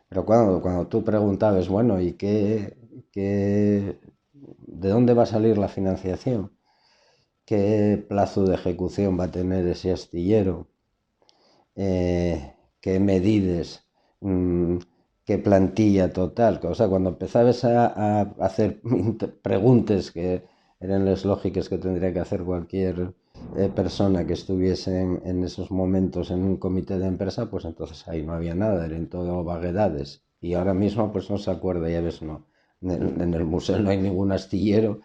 Pero cuando tú preguntabas, bueno, ¿y de dónde va a salir la financiación? ¿Qué plazo de ejecución va a tener ese astillero? ¿Qué medidas? ¿Qué plantilla total? O sea, cuando empezabas a hacer preguntas que eran las lógicas que tendría que hacer cualquier persona que estuviese en esos momentos en un comité de empresa, pues entonces ahí no había nada, eran todo vaguedades. Y ahora mismo pues no se acuerda, ya ves, no. En el museo no hay ningún astillero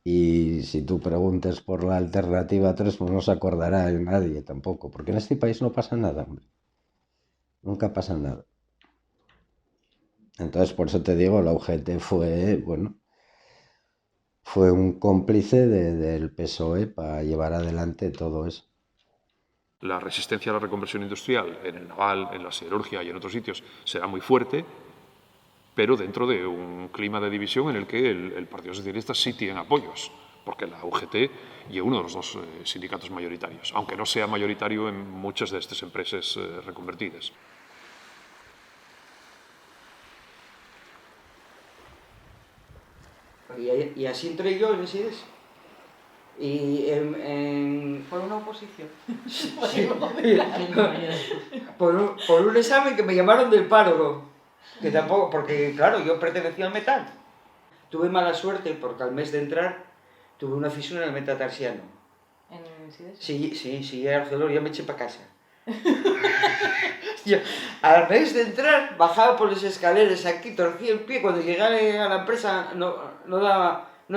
y si tú preguntas por la Alternativa 3 pues no se acordará nadie tampoco, porque en este país no pasa nada, hombre. Nunca pasa nada. Entonces, por eso te digo, la UGT fue un cómplice del PSOE para llevar adelante todo eso. La resistencia a la reconversión industrial en el naval, en la siderurgia y en otros sitios será muy fuerte, pero dentro de un clima de división en el que el Partido Socialista sí tiene apoyos, porque la UGT y uno de los dos sindicatos mayoritarios, aunque no sea mayoritario en muchas de estas empresas reconvertidas. Y así entré yo en SIDES. Y Por una oposición. sí, por un examen que me llamaron del paro, que tampoco, porque claro, yo pertenecía al metal. Tuve mala suerte porque al mes de entrar tuve una fisura en el metatarsiano. ¿En SIDES? Sí, era dolor, ya me eché para casa. Yo, al mes de entrar, bajaba por las escaleras aquí, torcía el pie, cuando llegué a la empresa no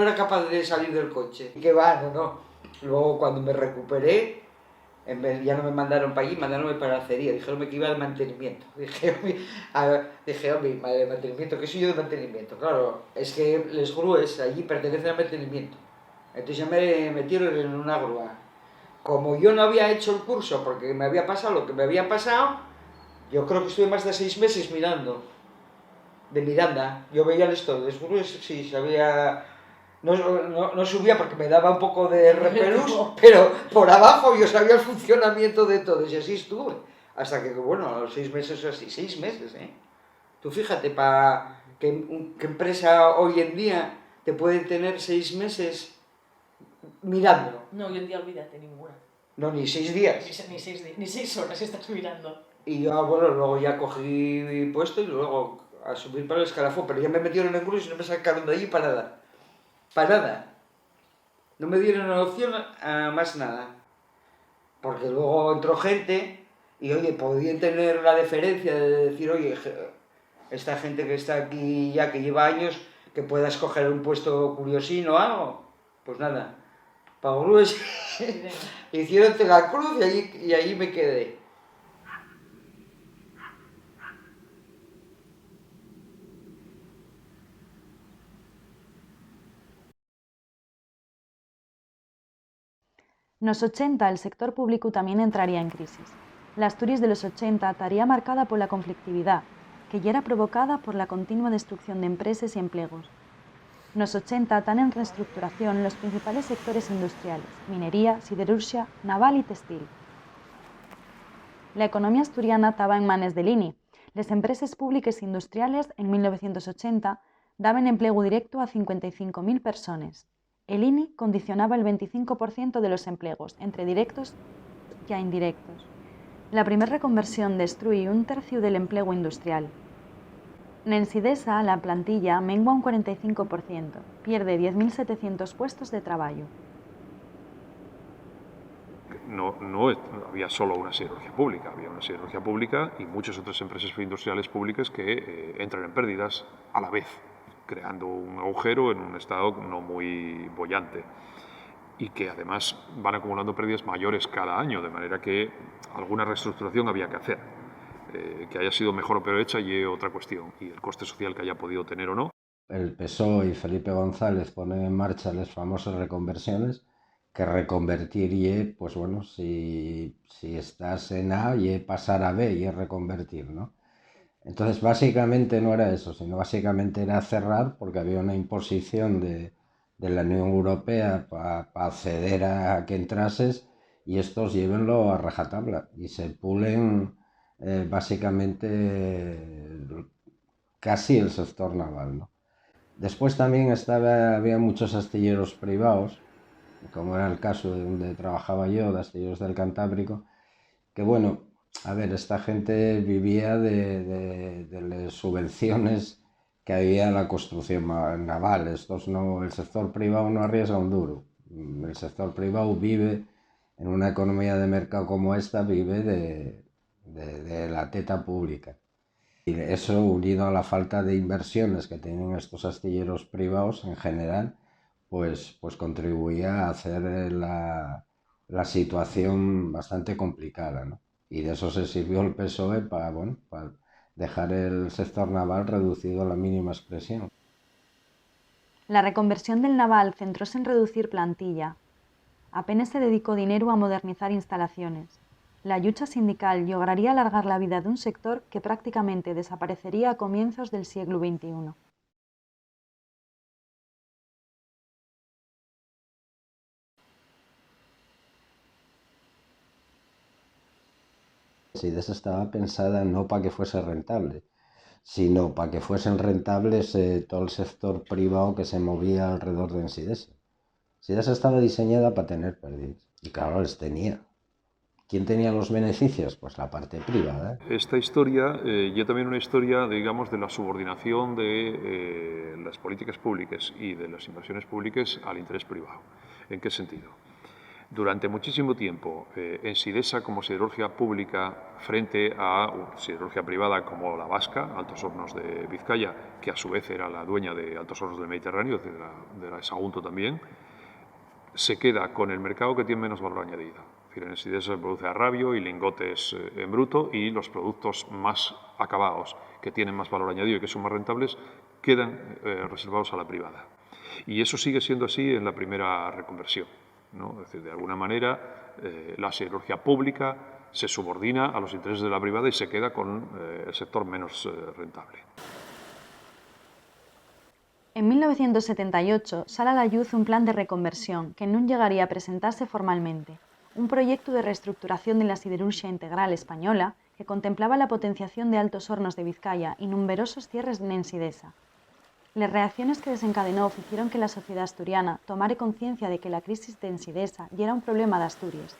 era capaz de salir del coche. Que va, no. Luego cuando me recuperé, ya no me mandaron para allí, mandaronme para la acería, dijeronme que iba de mantenimiento. Dije, hombre, madre de mantenimiento, ¿qué soy yo de mantenimiento? Claro, es que les grúes allí pertenecen al mantenimiento. Entonces ya me metieron en una grúa. Como yo no había hecho el curso porque me había pasado lo que me había pasado, yo creo que estuve más de 6 meses mirando, de Miranda. Yo veía esto, de grúes, sí, sabía. No subía porque me daba un poco de repelús, pero por abajo yo sabía el funcionamiento de todo, y así estuve. Hasta que, bueno, a los 6 meses o así, 6 meses, ¿eh? Tú fíjate, para qué empresa hoy en día te puede tener 6 meses mirando. No, hoy en día olvídate ninguna. No, ni 6 días. Ni 6 horas estás mirando. Y yo, bueno, luego ya cogí puesto y luego a subir para el escalafón, pero ya me metieron en el curso y no me sacaron de allí para nada. Para nada. No me dieron una opción a más nada. Porque luego entró gente y, oye, podían tener la deferencia de decir, oye, esta gente que está aquí ya, que lleva años, que pueda escoger un puesto curiosín o algo. Pues nada. Para grúes hicieron la cruz y allí me quedé. Nos 80 el sector público también entraría en crisis. La Asturias de los 80 estaría marcada por la conflictividad, que ya era provocada por la continua destrucción de empresas y empleos. Nos 80 están en reestructuración los principales sectores industriales, minería, siderurgia, naval y textil. La economía asturiana estaba en manos del INI. Las empresas públicas industriales en 1980 daban empleo directo a 55.000 personas. El INI condicionaba el 25% de los empleos, entre directos y indirectos. La primera reconversión destruye un tercio del empleo industrial. En Sidesa, la plantilla mengua un 45%, pierde 10.700 puestos de trabajo. No había solo una siderurgia pública, había una siderurgia pública y muchas otras empresas industriales públicas que entran en pérdidas a la vez, creando un agujero en un estado no muy boyante y que además van acumulando pérdidas mayores cada año, de manera que alguna reestructuración había que hacer. Que haya sido mejor o peor hecha y otra cuestión, y el coste social que haya podido tener o no. El PSOE y Felipe González ponen en marcha las famosas reconversiones, que reconvertir y, pues bueno, si estás en A y pasar a B y reconvertir, ¿no? Entonces básicamente no era eso, sino básicamente era cerrar porque había una imposición de la Unión Europea para acceder a que entrases y estos llévenlo a rajatabla y se pulen básicamente casi el sector naval, ¿no? Después también había muchos astilleros privados, como era el caso de donde trabajaba yo, de Astilleros del Cantábrico, que bueno, a ver, esta gente vivía de las subvenciones que había en la construcción naval. El sector privado no arriesga un duro. El sector privado vive, en una economía de mercado como esta, vive de la teta pública. Y eso, unido a la falta de inversiones que tienen estos astilleros privados en general, pues contribuía a hacer la situación bastante complicada, ¿no? Y de eso se sirvió el PSOE para dejar el sector naval reducido a la mínima expresión. La reconversión del naval centróse en reducir plantilla. Apenas se dedicó dinero a modernizar instalaciones. La lucha sindical lograría alargar la vida de un sector que prácticamente desaparecería a comienzos del siglo XXI. Sidesa estaba pensada no para que fuese rentable, sino para que fuesen rentables todo el sector privado que se movía alrededor de Sidesa. Sidesa estaba diseñada para tener pérdidas, y claro, les tenía. ¿Quién tenía los beneficios? Pues la parte privada. Esta historia y también una historia, digamos, de la subordinación de las políticas públicas y de las inversiones públicas al interés privado. ¿En qué sentido? Durante muchísimo tiempo, en Sidesa como siderurgia pública frente a siderurgia privada como la vasca, Altos Hornos de Vizcaya, que a su vez era la dueña de Altos Hornos del Mediterráneo, de la Sagunto también, se queda con el mercado que tiene menos valor añadido. Es decir, en Sidesa se produce arrabio y lingotes en bruto y los productos más acabados, que tienen más valor añadido y que son más rentables, quedan reservados a la privada. Y eso sigue siendo así en la primera reconversión, ¿no? Es decir, de alguna manera la siderurgia pública se subordina a los intereses de la privada y se queda con el sector menos rentable. En 1978 sale a la luz un plan de reconversión que no llegaría a presentarse formalmente, un proyecto de reestructuración de la siderurgia integral española que contemplaba la potenciación de Altos Hornos de Vizcaya y numerosos cierres en Sidesa. Las reacciones que desencadenó hicieron que la sociedad asturiana tomara conciencia de que la crisis de Sidesa ya era un problema de Asturias.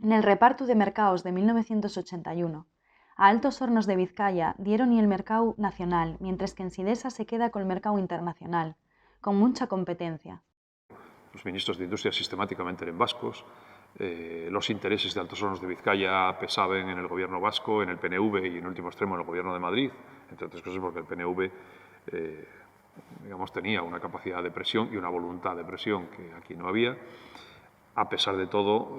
En el reparto de mercados de 1981, a Altos Hornos de Vizcaya dieron el mercado nacional, mientras que en Sidesa se queda con el mercado internacional, con mucha competencia. Los ministros de Industria sistemáticamente eran vascos, los intereses de Altos Hornos de Vizcaya pesaban en el gobierno vasco, en el PNV y en último extremo en el gobierno de Madrid, entre otras cosas porque el PNV digamos, tenía una capacidad de presión y una voluntad de presión que aquí no había. A pesar de todo,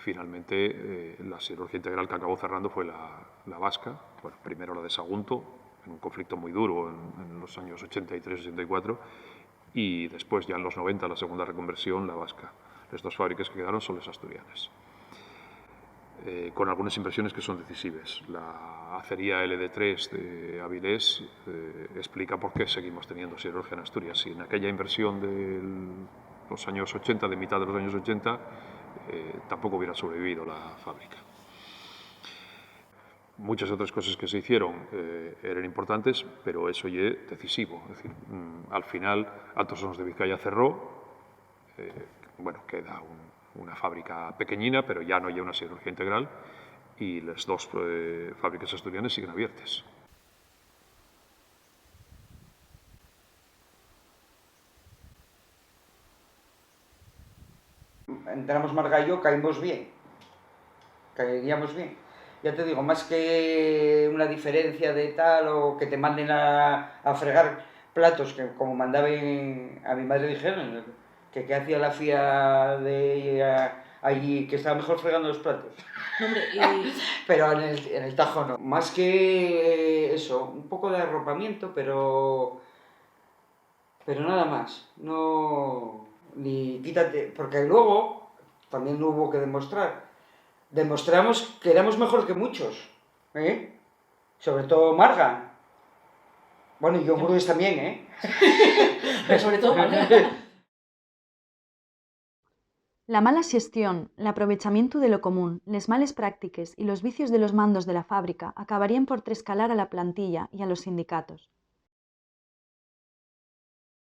finalmente la siderurgia integral que acabó cerrando fue la vasca, bueno, primero la de Sagunto, en un conflicto muy duro en los años 83-84, y después, ya en los 90, la segunda reconversión, la vasca. Las dos fábricas que quedaron son las asturianas, con algunas inversiones que son decisivas. La acería LD3 de Avilés explica por qué seguimos teniendo siderurgia en Asturias. Si en aquella inversión de los años 80, de mitad de los años 80, tampoco hubiera sobrevivido la fábrica. Muchas otras cosas que se hicieron eran importantes, pero eso ya es decisivo. Es decir, al final, Altos Hornos de Vizcaya cerró, bueno, queda una fábrica pequeñina, pero ya no hay una siderurgia integral, y las dos fábricas asturianas siguen abiertas. Entramos Marga y yo, caímos bien. Caeríamos bien. Ya te digo, más que una diferencia de tal o que te manden a fregar platos, que como mandaban a mi madre dijeron, que hacía la FIA de allí, que estaba mejor fregando los platos. Hombre, Pero en el Tajo no. Más que eso, un poco de arropamiento, pero nada más. No, ni quítate, porque luego también hubo que demostrar. Demostramos que éramos mejor que muchos, ¿eh? Sobre todo Marga. Bueno, y yo Murgues también, ¿eh? pero sobre todo Marga. La mala xestión, l'aprovechamientu de lo común, les males práctiques y los vicios de los mandos de la fábrica acabarían por trescalar a la plantilla y a los sindicatos.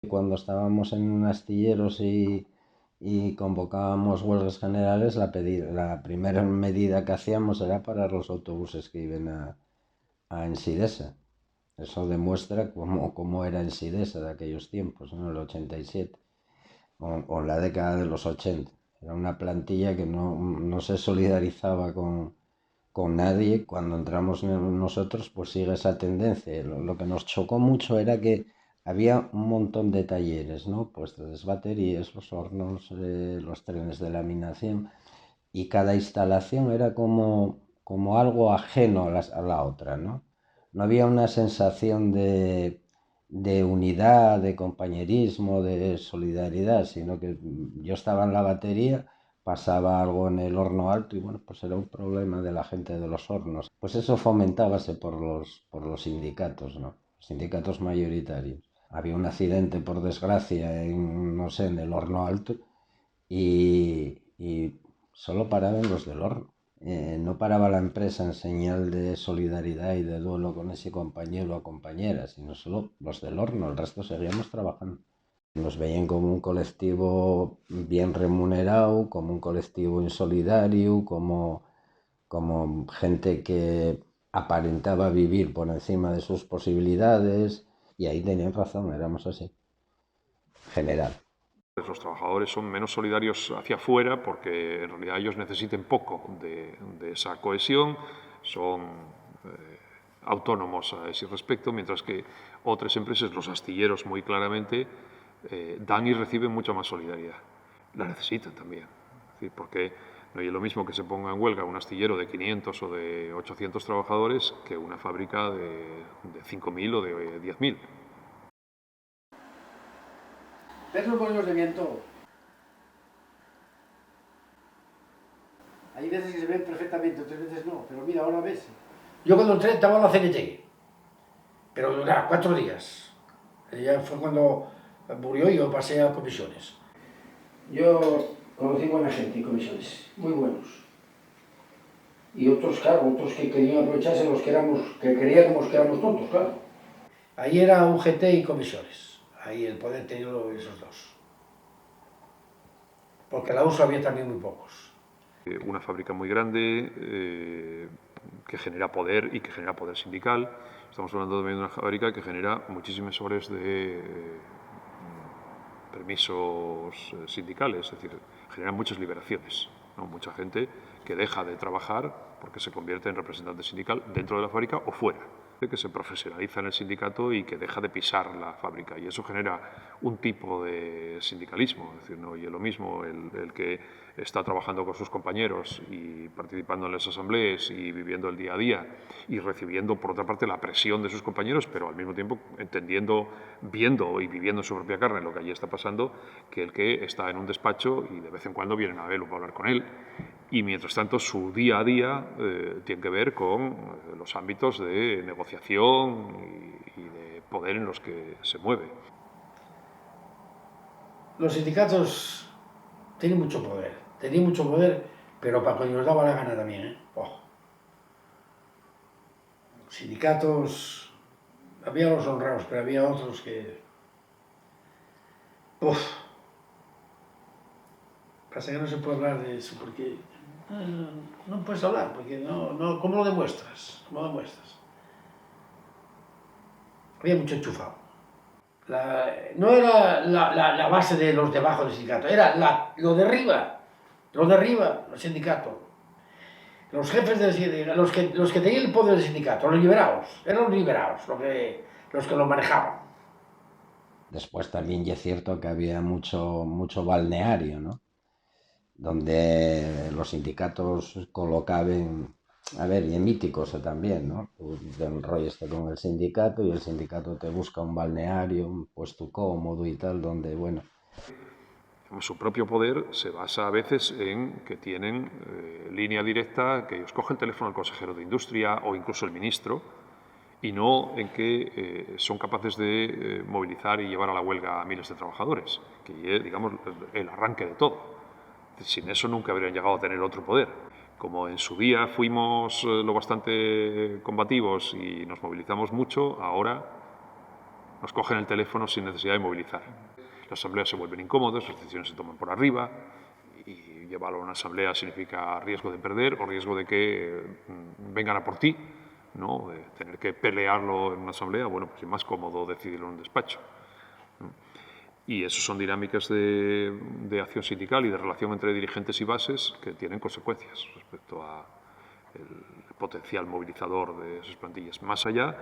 Cuando estábamos en astilleros y convocábamos huelgas generales, la primera medida que hacíamos era parar los autobuses que iban a Ensidesa. Eso demuestra cómo era Ensidesa de aquellos tiempos, ¿no? El 87, o la década de los 80. Era una plantilla que no se solidarizaba con nadie. Cuando entramos nosotros, pues sigue esa tendencia. Lo que nos chocó mucho era que había un montón de talleres, ¿no? Pues las baterías, los hornos, los trenes de laminación, y cada instalación era como algo ajeno a la otra, ¿no? No había una sensación de unidad, de compañerismo, de solidaridad, sino que yo estaba en la batería, pasaba algo en el horno alto y bueno, pues era un problema de la gente de los hornos. Pues eso fomentábase por los sindicatos, ¿no? Sindicatos mayoritarios. Había un accidente, por desgracia, no sé, en el horno alto y solo paraban los del horno. No paraba la empresa en señal de solidaridad y de duelo con ese compañero o compañera, sino solo los del horno, el resto seguíamos trabajando. Nos veían como un colectivo bien remunerado, como un colectivo insolidario, como gente que aparentaba vivir por encima de sus posibilidades, y ahí tenían razón, éramos así, general. Los trabajadores son menos solidarios hacia afuera porque en realidad ellos necesiten poco de esa cohesión, son autónomos a ese respecto, mientras que otras empresas, los astilleros muy claramente, dan y reciben mucha más solidaridad. La necesitan también, es decir, porque no es lo mismo que se ponga en huelga un astillero de 500 o de 800 trabajadores que una fábrica de 5.000 o de 10.000. ¿Ves los molinos de viento? Hay veces que se ven perfectamente, otras veces no, pero mira, ahora ves. Yo cuando entré estaba en la CNT, pero duraba 4 días. Ya fue cuando murió y yo pasé a comisiones. Yo conocí buena gente en comisiones, muy buenos. Y otros, claro, otros que querían aprovecharse los que creíamos que éramos tontos, claro. Ahí era UGT y comisiones. Ahí el poder tenía esos dos. Porque la USO había también muy pocos. Una fábrica muy grande que genera poder y que genera poder sindical. Estamos hablando también de una fábrica que genera muchísimas horas de permisos sindicales, es decir, genera muchas liberaciones, ¿no? Mucha gente que deja de trabajar porque se convierte en representante sindical dentro de la fábrica o fuera. que se profesionaliza en el sindicato y que deja de pisar la fábrica, y eso genera un tipo de sindicalismo. Es decir, no oye lo mismo el que está trabajando con sus compañeros y participando en las asambleas y viviendo el día a día y recibiendo, por otra parte, la presión de sus compañeros, pero al mismo tiempo entendiendo, viendo y viviendo en su propia carne lo que allí está pasando, que el que está en un despacho y de vez en cuando vienen a verlo para hablar con él. Y mientras tanto su día a día tiene que ver con los ámbitos de negociación y de poder en los que se mueve. Los sindicatos tenían mucho poder, pero para cuando nos daba la gana también, ¿eh? Oh. Sindicatos, había los honrados, pero había otros que... Uf. Pasa que no se puede hablar de eso porque no puedes hablar, porque no, ¿cómo lo demuestras? ¿Cómo lo demuestras? Había mucho enchufado. No era la base de los de abajo del sindicato, era lo de arriba, los sindicatos. Los jefes del sindicato, los que tenían el poder del sindicato, los liberados, eran los liberados los que lo manejaban. Después también ya es cierto que había mucho balneario, ¿no? Donde los sindicatos colocaban, a ver, y en míticos también, ¿no? Tú te enrollas con el sindicato y el sindicato te busca un balneario, un puesto cómodo y tal, donde, bueno... Su propio poder se basa a veces en que tienen línea directa, que ellos cogen el teléfono al consejero de Industria o incluso el ministro, y no en que son capaces de movilizar y llevar a la huelga a miles de trabajadores, que es, digamos, el arranque de todo. Sin eso nunca habrían llegado a tener otro poder. Como en su día fuimos lo bastante combativos y nos movilizamos mucho, ahora nos cogen el teléfono sin necesidad de movilizar. Las asambleas se vuelven incómodas, las decisiones se toman por arriba y llevarlo a una asamblea significa riesgo de perder o riesgo de que vengan a por ti, ¿no? De tener que pelearlo en una asamblea. Bueno, pues es más cómodo decidirlo en un despacho, ¿no? Y eso son dinámicas de acción sindical y de relación entre dirigentes y bases que tienen consecuencias respecto al potencial movilizador de esas plantillas. Más allá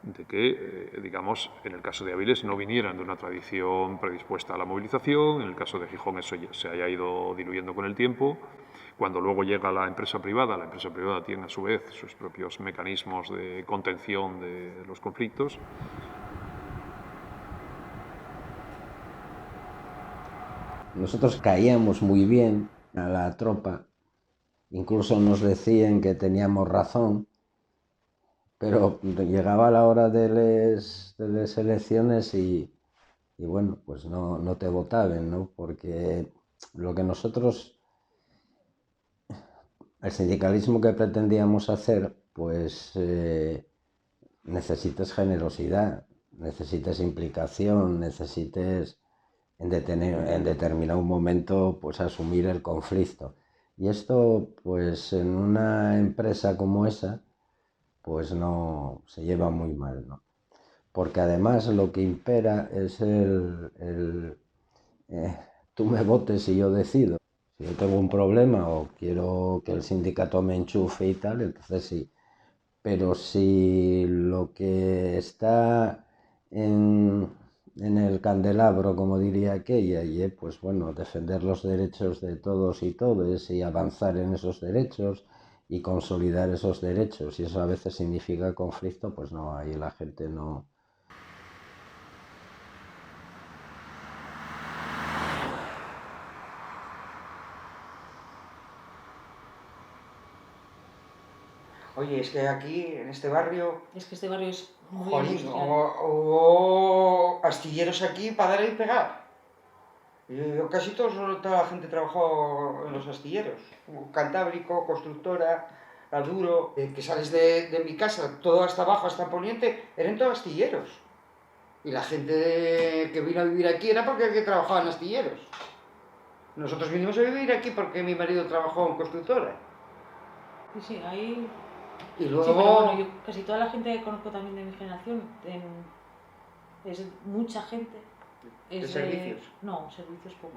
de que, digamos, en el caso de Áviles no vinieran de una tradición predispuesta a la movilización, en el caso de Gijón eso se haya ido diluyendo con el tiempo. Cuando luego llega la empresa privada tiene a su vez sus propios mecanismos de contención de los conflictos. Nosotros caíamos muy bien a la tropa, incluso nos decían que teníamos razón, pero llegaba la hora de las elecciones y bueno, pues no te votaban, ¿no? Porque lo que nosotros, el sindicalismo que pretendíamos hacer, pues necesitas generosidad, necesitas implicación, necesitas en determinado momento pues asumir el conflicto. Y esto pues en una empresa como esa pues no se lleva muy mal, ¿no? Porque además lo que impera es tú me votes y yo decido. Si yo tengo un problema o quiero que el sindicato me enchufe y tal, entonces sí. Pero si lo que está en el candelabro, como diría aquella, y pues bueno, defender los derechos de todos y todes y avanzar en esos derechos y consolidar esos derechos, y eso a veces significa conflicto, pues no, ahí la gente no... Oye, es que aquí, en este barrio... Es que este barrio es muy Jolín, industrial. hubo astilleros aquí para dar y pegar. Yo casi toda la gente trabajó en los astilleros. Cantábrico, constructora, Aduro, que sales de mi casa, todo hasta abajo, hasta Poniente, eran todos astilleros. Y la gente que vino a vivir aquí era porque trabajaba en astilleros. Nosotros vinimos a vivir aquí porque mi marido trabajó en constructora. Sí, ahí... Y luego... Sí, pero bueno, yo casi toda la gente que conozco también de mi generación, es mucha gente. ¿De servicios? No, servicios poco.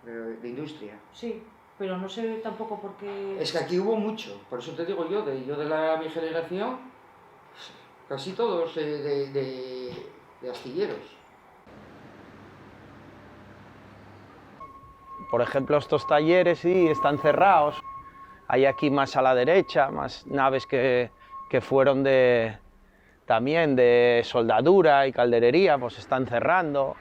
De industria. Sí, pero no sé tampoco por qué... Es que aquí hubo mucho, por eso te digo yo de mi generación, casi todos de astilleros. Por ejemplo, estos talleres sí están cerrados. Hay aquí más a la derecha, más naves que fueron también de soldadura y calderería, pues están cerrando.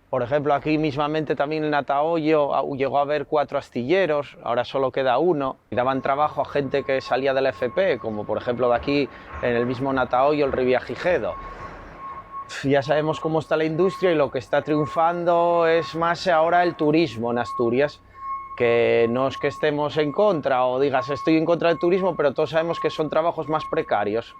Por ejemplo, aquí mismamente también en Atahoyo llegó a haber 4 astilleros, ahora solo queda uno. Y daban trabajo a gente que salía de la FP, como por ejemplo de aquí en el mismo Atahoyo, el Riviagigedo. Ya sabemos cómo está la industria y lo que está triunfando es más ahora el turismo en Asturias, que no es que estemos en contra o digas estoy en contra del turismo, pero todos sabemos que son trabajos más precarios.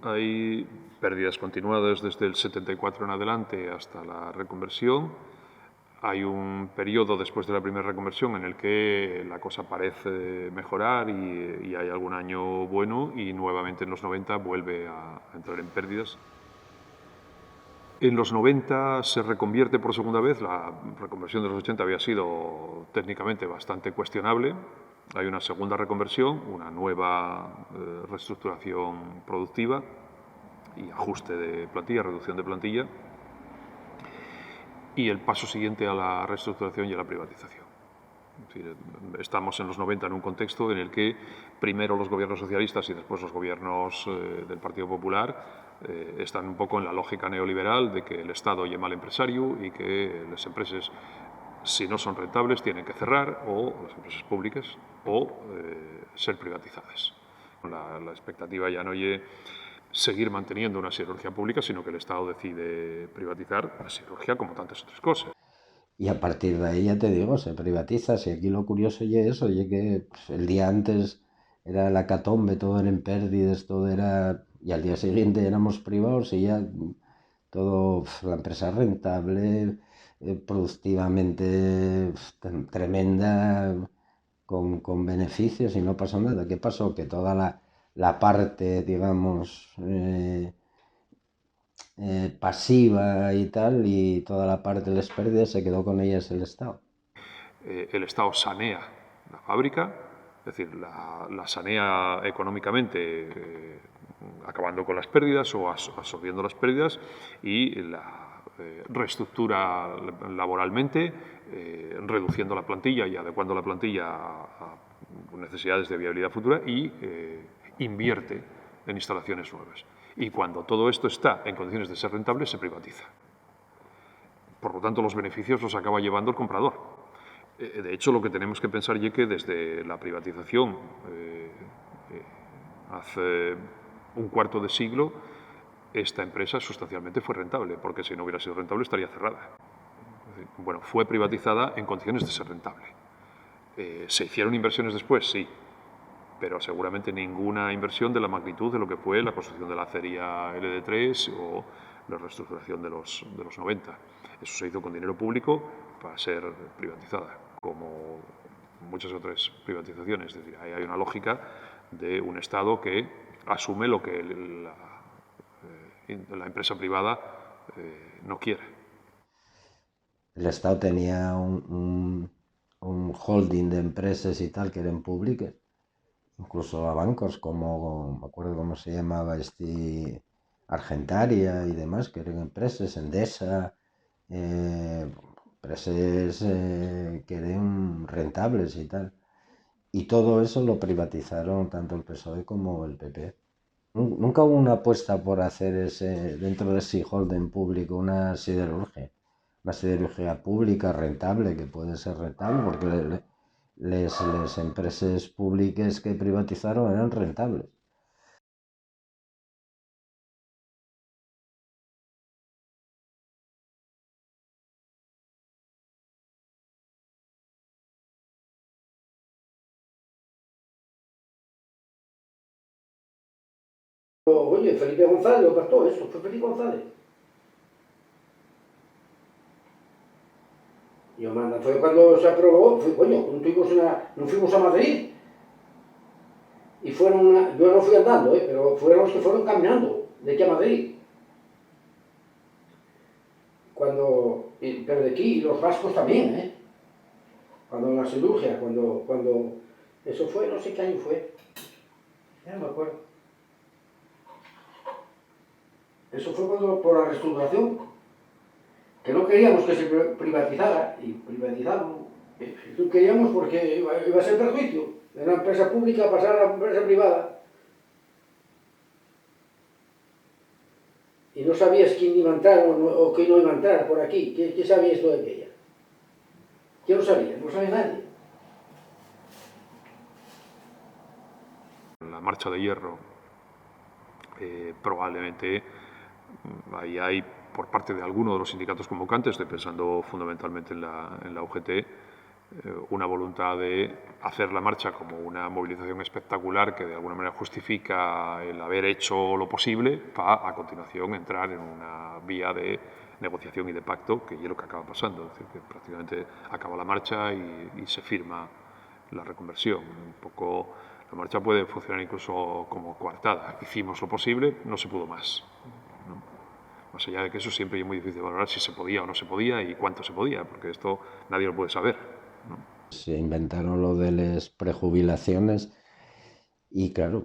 Hay pérdidas continuadas desde el 74 en adelante hasta la reconversión. Hay un periodo después de la primera reconversión en el que la cosa parece mejorar y hay algún año bueno, y nuevamente en los 90 vuelve a entrar en pérdidas. En los 90 se reconvierte por segunda vez. La reconversión de los 80 había sido técnicamente bastante cuestionable. Hay una segunda reconversión, una nueva reestructuración productiva y ajuste de plantilla, reducción de plantilla, y el paso siguiente a la reestructuración y a la privatización. Es decir, estamos en los 90 en un contexto en el que primero los gobiernos socialistas y después los gobiernos del Partido Popular están un poco en la lógica neoliberal de que el Estado llama al empresario y que las empresas, si no son rentables, tienen que cerrar, o las empresas públicas, o ser privatizadas. La expectativa ya no es seguir manteniendo una siderurgia pública, sino que el Estado decide privatizar la siderurgia como tantas otras cosas. Y a partir de ahí, ya te digo, se privatiza. Si aquí lo curioso es eso, y que pues, el día antes era la hecatombe, todo era en pérdidas, todo era... Y al día siguiente éramos privados y ya todo, la empresa rentable, productivamente tremenda, con beneficios, y no pasó nada. ¿Qué pasó? Que toda la parte, digamos, pasiva y tal, y toda la parte de las pérdidas se quedó con ellas el Estado. El Estado sanea la fábrica, es decir, la sanea económicamente, acabando con las pérdidas o absorbiendo las pérdidas, y la reestructura laboralmente, reduciendo la plantilla y adecuando la plantilla a necesidades de viabilidad futura, y invierte en instalaciones nuevas. Y cuando todo esto está en condiciones de ser rentable, se privatiza. Por lo tanto, los beneficios los acaba llevando el comprador. De hecho, lo que tenemos que pensar es que desde la privatización hace un cuarto de siglo, esta empresa sustancialmente fue rentable, porque si no hubiera sido rentable estaría cerrada. Bueno, fue privatizada en condiciones de ser rentable. ¿Se hicieron inversiones después? Sí, pero seguramente ninguna inversión de la magnitud de lo que fue la construcción de la acería LD3 o la reestructuración de los 90. Eso se hizo con dinero público para ser privatizada, como muchas otras privatizaciones. Es decir, ahí hay una lógica de un Estado que asume lo que la empresa privada no quiere. El Estado tenía un holding de empresas y tal que eran públicas, incluso a bancos como, me acuerdo cómo se llamaba, Argentaria y demás, que eran empresas, Endesa, empresas que eran rentables y tal. Y todo eso lo privatizaron tanto el PSOE como el PP. Nunca hubo una apuesta por hacer dentro de ese holding público una siderurgia pública rentable, que puede ser rentable, porque las empresas públicas que privatizaron eran rentables. Oye, Felipe González lo pactó eso, fue Felipe González. Y fue cuando se aprobó, no fuimos a Madrid. y fueron, yo no fui andando, pero fueron los que fueron caminando de aquí a Madrid. Pero de aquí, y los vascos también, cuando la siderurgia, cuando eso fue, no sé qué año fue, ya no me acuerdo. Eso fue por la restauración, que no queríamos que se privatizara, y privatizaron. Queríamos porque iba a ser perjuicio de una empresa pública pasar a una empresa privada. Y no sabías quién iba a entrar o quién no iba a entrar por aquí. ¿Qué sabía esto de aquella? ¿Quién lo sabía? No sabía nadie. La marcha de hierro, probablemente ahí hay, por parte de alguno de los sindicatos convocantes, estoy pensando fundamentalmente en la UGT, una voluntad de hacer la marcha como una movilización espectacular que de alguna manera justifica el haber hecho lo posible para a continuación entrar en una vía de negociación y de pacto, que es lo que acaba pasando, es decir, que prácticamente acaba la marcha y se firma la reconversión. Un poco la marcha puede funcionar incluso como coartada. Hicimos lo posible, no se pudo más, ¿no? Más allá de que eso siempre es muy difícil de valorar si se podía o no se podía y cuánto se podía, porque esto nadie lo puede saber, ¿no? Se inventaron lo de las prejubilaciones y claro,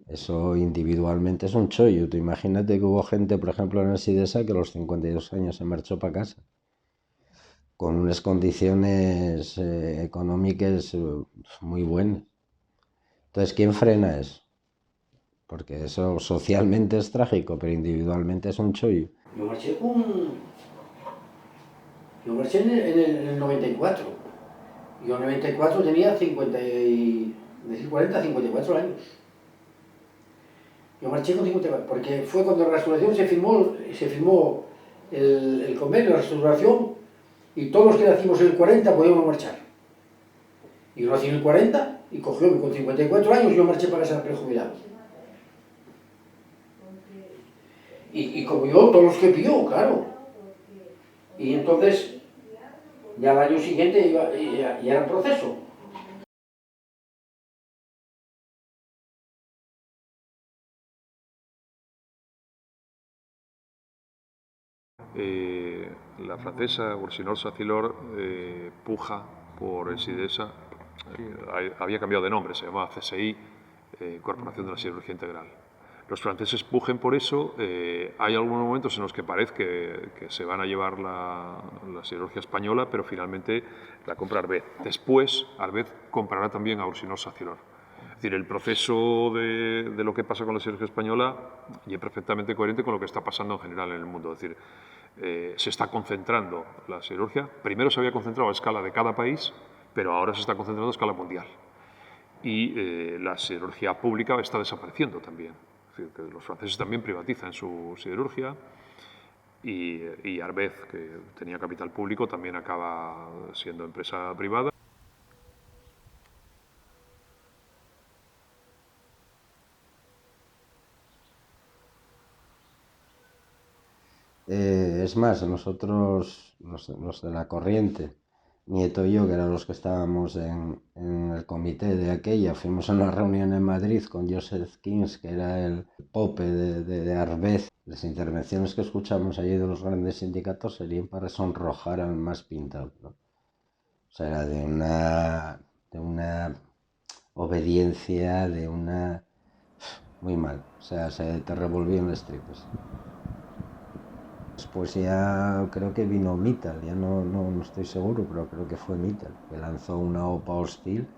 eso individualmente es un chollo. Tú imagínate que hubo gente, por ejemplo, en el Sidesa que a los 52 años se marchó para casa con unas condiciones económicas muy buenas. Entonces, ¿quién frena eso? Porque eso socialmente es trágico, pero individualmente es un chollo. Yo marché en el 94. Yo en el 94 tenía 54 años. Yo marché con 54, porque fue cuando la restauración se firmó el convenio de la restauración y todos los que nacimos en el 40 podíamos marchar. Y yo nací en el 40 y cogió con 54 años yo marché para casa prejubilado. Y como yo, todos los que pilló, claro. Y entonces, ya al año siguiente ya era el proceso. La francesa Ursinor Sacilor puja por el Sidesa, había cambiado de nombre, se llamaba CSI, Corporación de la Siderurgia Integral. Los franceses pujen por eso, hay algunos momentos en los que parece que se van a llevar la siderurgia española, pero finalmente la compra Arbez. Después, Arbez comprará también a Ursinor Sacilor. Es decir, el proceso de lo que pasa con la siderurgia española y es perfectamente coherente con lo que está pasando en general en el mundo. Es decir, se está concentrando la siderurgia. Primero se había concentrado a escala de cada país, pero ahora se está concentrando a escala mundial. Y la siderurgia pública está desapareciendo también. Es decir, que los franceses también privatizan su siderurgia y Arbez, que tenía capital público, también acaba siendo empresa privada. Es más, nosotros, los de la corriente, Nieto y yo, que eran los que estábamos en el comité de aquella, fuimos a una reunión en Madrid con Joseph Kings, que era el pope de Arbez. Las intervenciones que escuchamos allí de los grandes sindicatos serían para sonrojar al más pintado, ¿no? O sea, era de una obediencia, muy mal. O sea, se te revolvían las tripas. Después ya creo que vino Mittal, ya no estoy seguro, pero creo que fue Mittal, que lanzó una OPA hostil.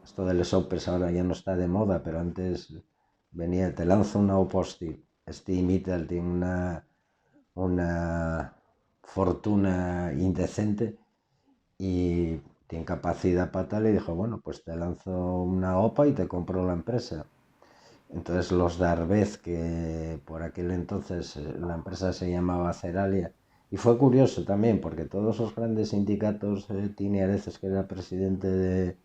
Esto de los OPEs ahora ya no está de moda, pero antes venía, te lanzo una OPA hostil. Mittal tiene una fortuna indecente y tiene capacidad para tal y dijo, bueno, pues te lanzo una OPA y te compro la empresa. Entonces los de Arbez, que por aquel entonces la empresa se llamaba Ceralia, y fue curioso también porque todos los grandes sindicatos, Tini Areces, que era presidente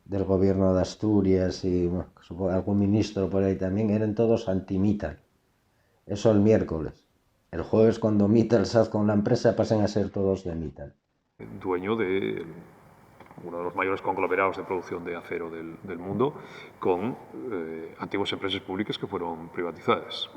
del gobierno de Asturias, y bueno, algún ministro por ahí también, eran todos anti-Mittal. Eso el miércoles. El jueves, cuando Mittal se hace con la empresa, pasan a ser todos de Mittal. Dueño de uno de los mayores conglomerados de producción de acero del mundo, con antiguas empresas públicas que fueron privatizadas.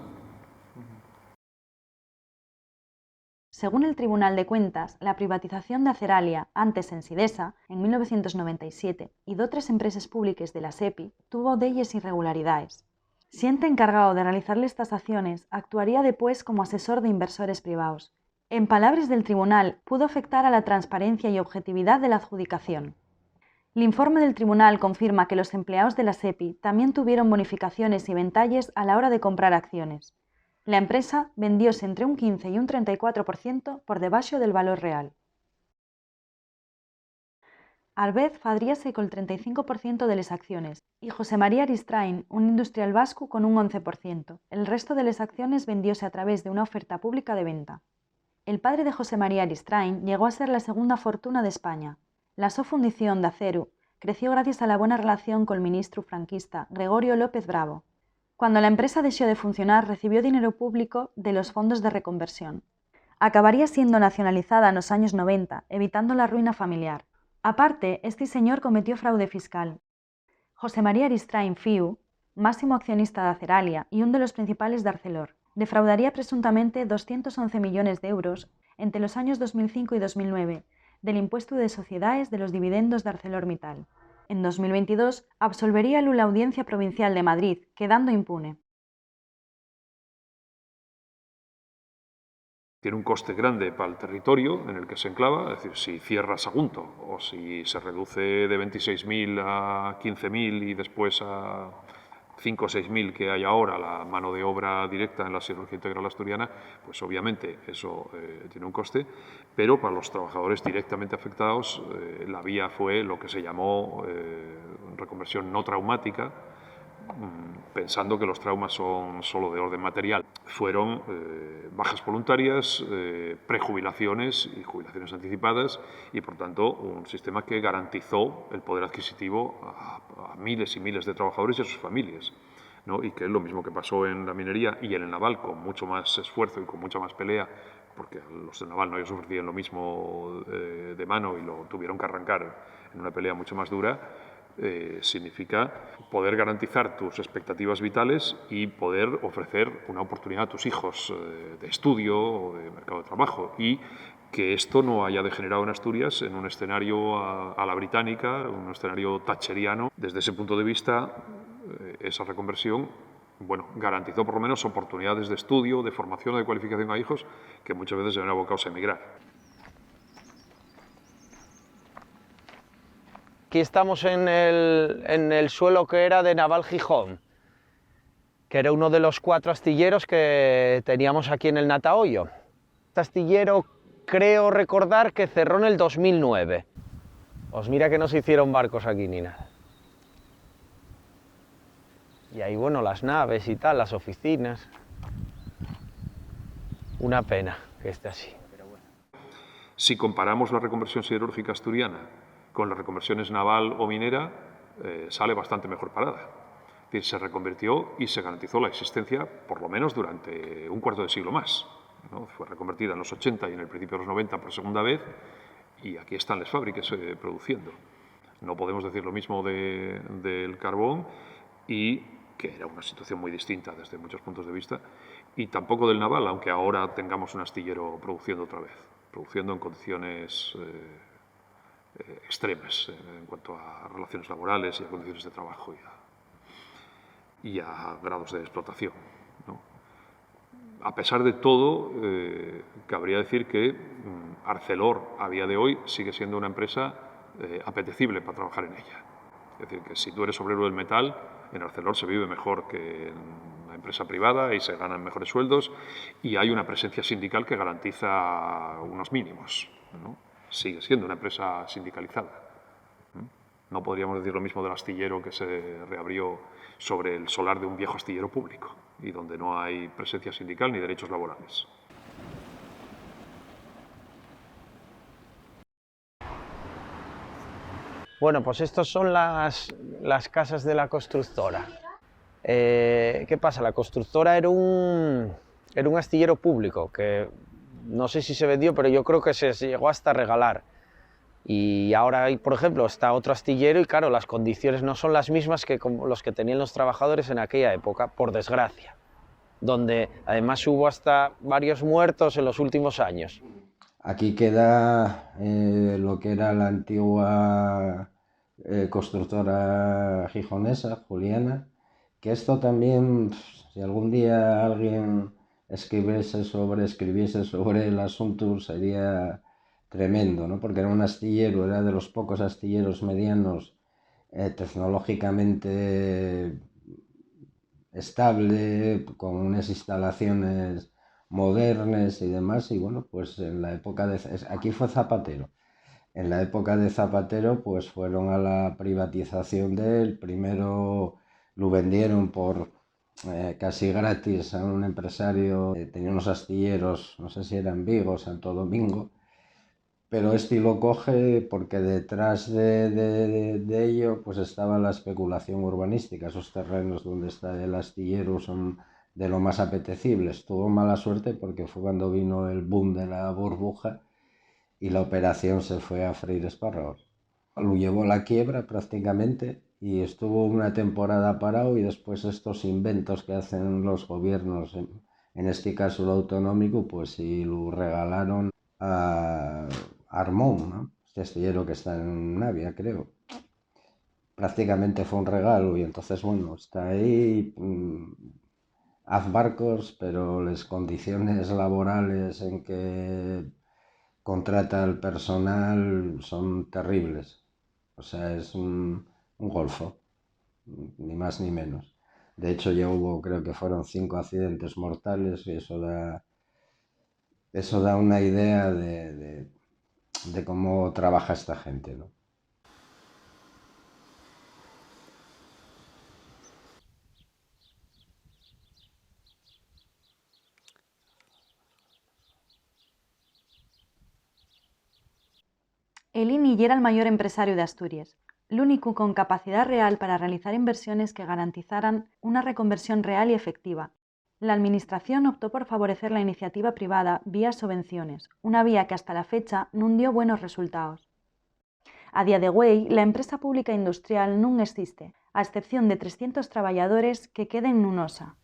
Según el Tribunal de Cuentas, la privatización de Aceralia, antes Ensidesa, en 1997, y d'altres empreses públiques de la SEPI, tuvo delles irregularidades. Si ente encargado de realizarle estas acciones, actuaría después como asesor de inversores privados. En palabras del tribunal, pudo afectar a la transparencia y objetividad de la adjudicación. El informe del tribunal confirma que los empleados de la SEPI también tuvieron bonificaciones y ventalles a la hora de comprar acciones. La empresa vendióse entre un 15 y un 34% por debaixo del valor real. Arbez fadríase col 35% de les acciones y José María Aristrain, un industrial vasco, con un 11%. El resto de les acciones vendióse a través de una oferta pública de venta. El padre de José María Aristrain llegó a ser la segunda fortuna de España. La so fundición de Aceru creció gracias a la buena relación con el ministro franquista Gregorio López Bravo. Cuando la empresa dejó de funcionar, recibió dinero público de los fondos de reconversión. Acabaría siendo nacionalizada en los años 90, evitando la ruina familiar. Aparte, este señor cometió fraude fiscal. José María Aristrain Fiu, máximo accionista de Aceralia y uno de los principales de Arcelor, defraudaría presuntamente 211 millones de euros entre los años 2005 y 2009 del impuesto de sociedades de los dividendos de ArcelorMittal. En 2022 absolvería la Audiencia Provincial de Madrid, quedando impune. Tiene un coste grande para el territorio en el que se enclava, es decir, si cierra Sagunto o si se reduce de 26.000 a 15.000 y después a 5 o 6.000 que hay ahora la mano de obra directa en la siderurgia integral asturiana, pues obviamente eso tiene un coste, pero para los trabajadores directamente afectados la vía fue lo que se llamó reconversión no traumática, pensando que los traumas son solo de orden material. Fueron bajas voluntarias, prejubilaciones y jubilaciones anticipadas y, por tanto, un sistema que garantizó el poder adquisitivo a miles y miles de trabajadores y a sus familias, ¿no? Y que es lo mismo que pasó en la minería y en el naval, con mucho más esfuerzo y con mucha más pelea, porque los del naval no ellos ofrecían lo mismo de mano y lo tuvieron que arrancar en una pelea mucho más dura. Significa poder garantizar tus expectativas vitales y poder ofrecer una oportunidad a tus hijos de estudio o de mercado de trabajo, y que esto no haya degenerado en Asturias en un escenario a la británica, un escenario thatcheriano. Desde ese punto de vista, esa reconversión, bueno, garantizó por lo menos oportunidades de estudio, de formación o de cualificación a hijos que muchas veces se ven abocados a emigrar. Aquí estamos en el suelo que era de Naval Gijón, que era uno de los 4 astilleros que teníamos aquí en el Natahoyo. Este astillero creo recordar que cerró en el 2009. Pues mira que no se hicieron barcos aquí ni nada. Y ahí, bueno, las naves y tal, las oficinas. Una pena que esté así. Pero bueno. Si comparamos la reconversión siderúrgica asturiana con las reconversiones naval o minera, sale bastante mejor parada. Es decir, se reconvirtió y se garantizó la existencia por lo menos durante un cuarto de siglo más, ¿no? Fue reconvertida en los 80 y en el principio de los 90 por segunda vez, y aquí están las fábricas produciendo. No podemos decir lo mismo del carbón, y que era una situación muy distinta desde muchos puntos de vista, y tampoco del naval, aunque ahora tengamos un astillero produciendo otra vez, produciendo en condiciones extremas en cuanto a relaciones laborales y a condiciones de trabajo y a grados de explotación, ¿no? A pesar de todo, cabría decir que Arcelor a día de hoy sigue siendo una empresa apetecible para trabajar en ella. Es decir, que si tú eres obrero del metal, en Arcelor se vive mejor que en una empresa privada y se ganan mejores sueldos, y hay una presencia sindical que garantiza unos mínimos, ¿no? Sigue siendo una empresa sindicalizada. No podríamos decir lo mismo del astillero que se reabrió sobre el solar de un viejo astillero público y donde no hay presencia sindical ni derechos laborales. Bueno, pues estas son las casas de la constructora. ¿Qué pasa? La constructora era un astillero público que no sé si se vendió, pero yo creo que se llegó hasta regalar. Y ahora, por ejemplo, está otro astillero y claro, las condiciones no son las mismas que como los que tenían los trabajadores en aquella época, por desgracia, donde además hubo hasta varios muertos en los últimos años. Aquí queda lo que era la antigua constructora gijonesa, Juliana, que esto también, si algún día alguien escribiese sobre el asunto, sería tremendo, ¿no? Porque era un astillero, era de los pocos astilleros medianos tecnológicamente estable, con unas instalaciones modernas y demás, y bueno, pues en la época de... Aquí fue Zapatero. En la época de Zapatero, pues fueron a la privatización del primero, lo vendieron por casi gratis a un empresario, tenía unos astilleros, no sé si eran Vigo, Santo Domingo, pero este lo coge porque detrás de ello pues estaba la especulación urbanística. Esos terrenos donde está el astillero son de lo más apetecibles. Tuvo mala suerte porque fue cuando vino el boom de la burbuja y la operación se fue a freír espárragos. Lo llevó a la quiebra prácticamente y estuvo una temporada parado, y después estos inventos que hacen los gobiernos, en este caso el autonómico, pues sí lo regalaron a Armón, ¿no? Este astillero que está en Navia, creo. Prácticamente fue un regalo, y entonces, bueno, está ahí, haz barcos, pero las condiciones laborales en que contrata al personal son terribles. O sea, es un golfo, ni más ni menos. De hecho, ya hubo, creo que fueron 5 accidentes mortales, y eso da una idea de cómo trabaja esta gente, ¿no? Elini ya era el mayor empresario de Asturias, el único con capacidad real para realizar inversiones que garantizaran una reconversión real y efectiva. La Administración optó por favorecer la iniciativa privada vía subvenciones, una vía que hasta la fecha no dio buenos resultados. A día de hoy, la empresa pública industrial non existe, a excepción de 300 traballadores que queden nun OSA.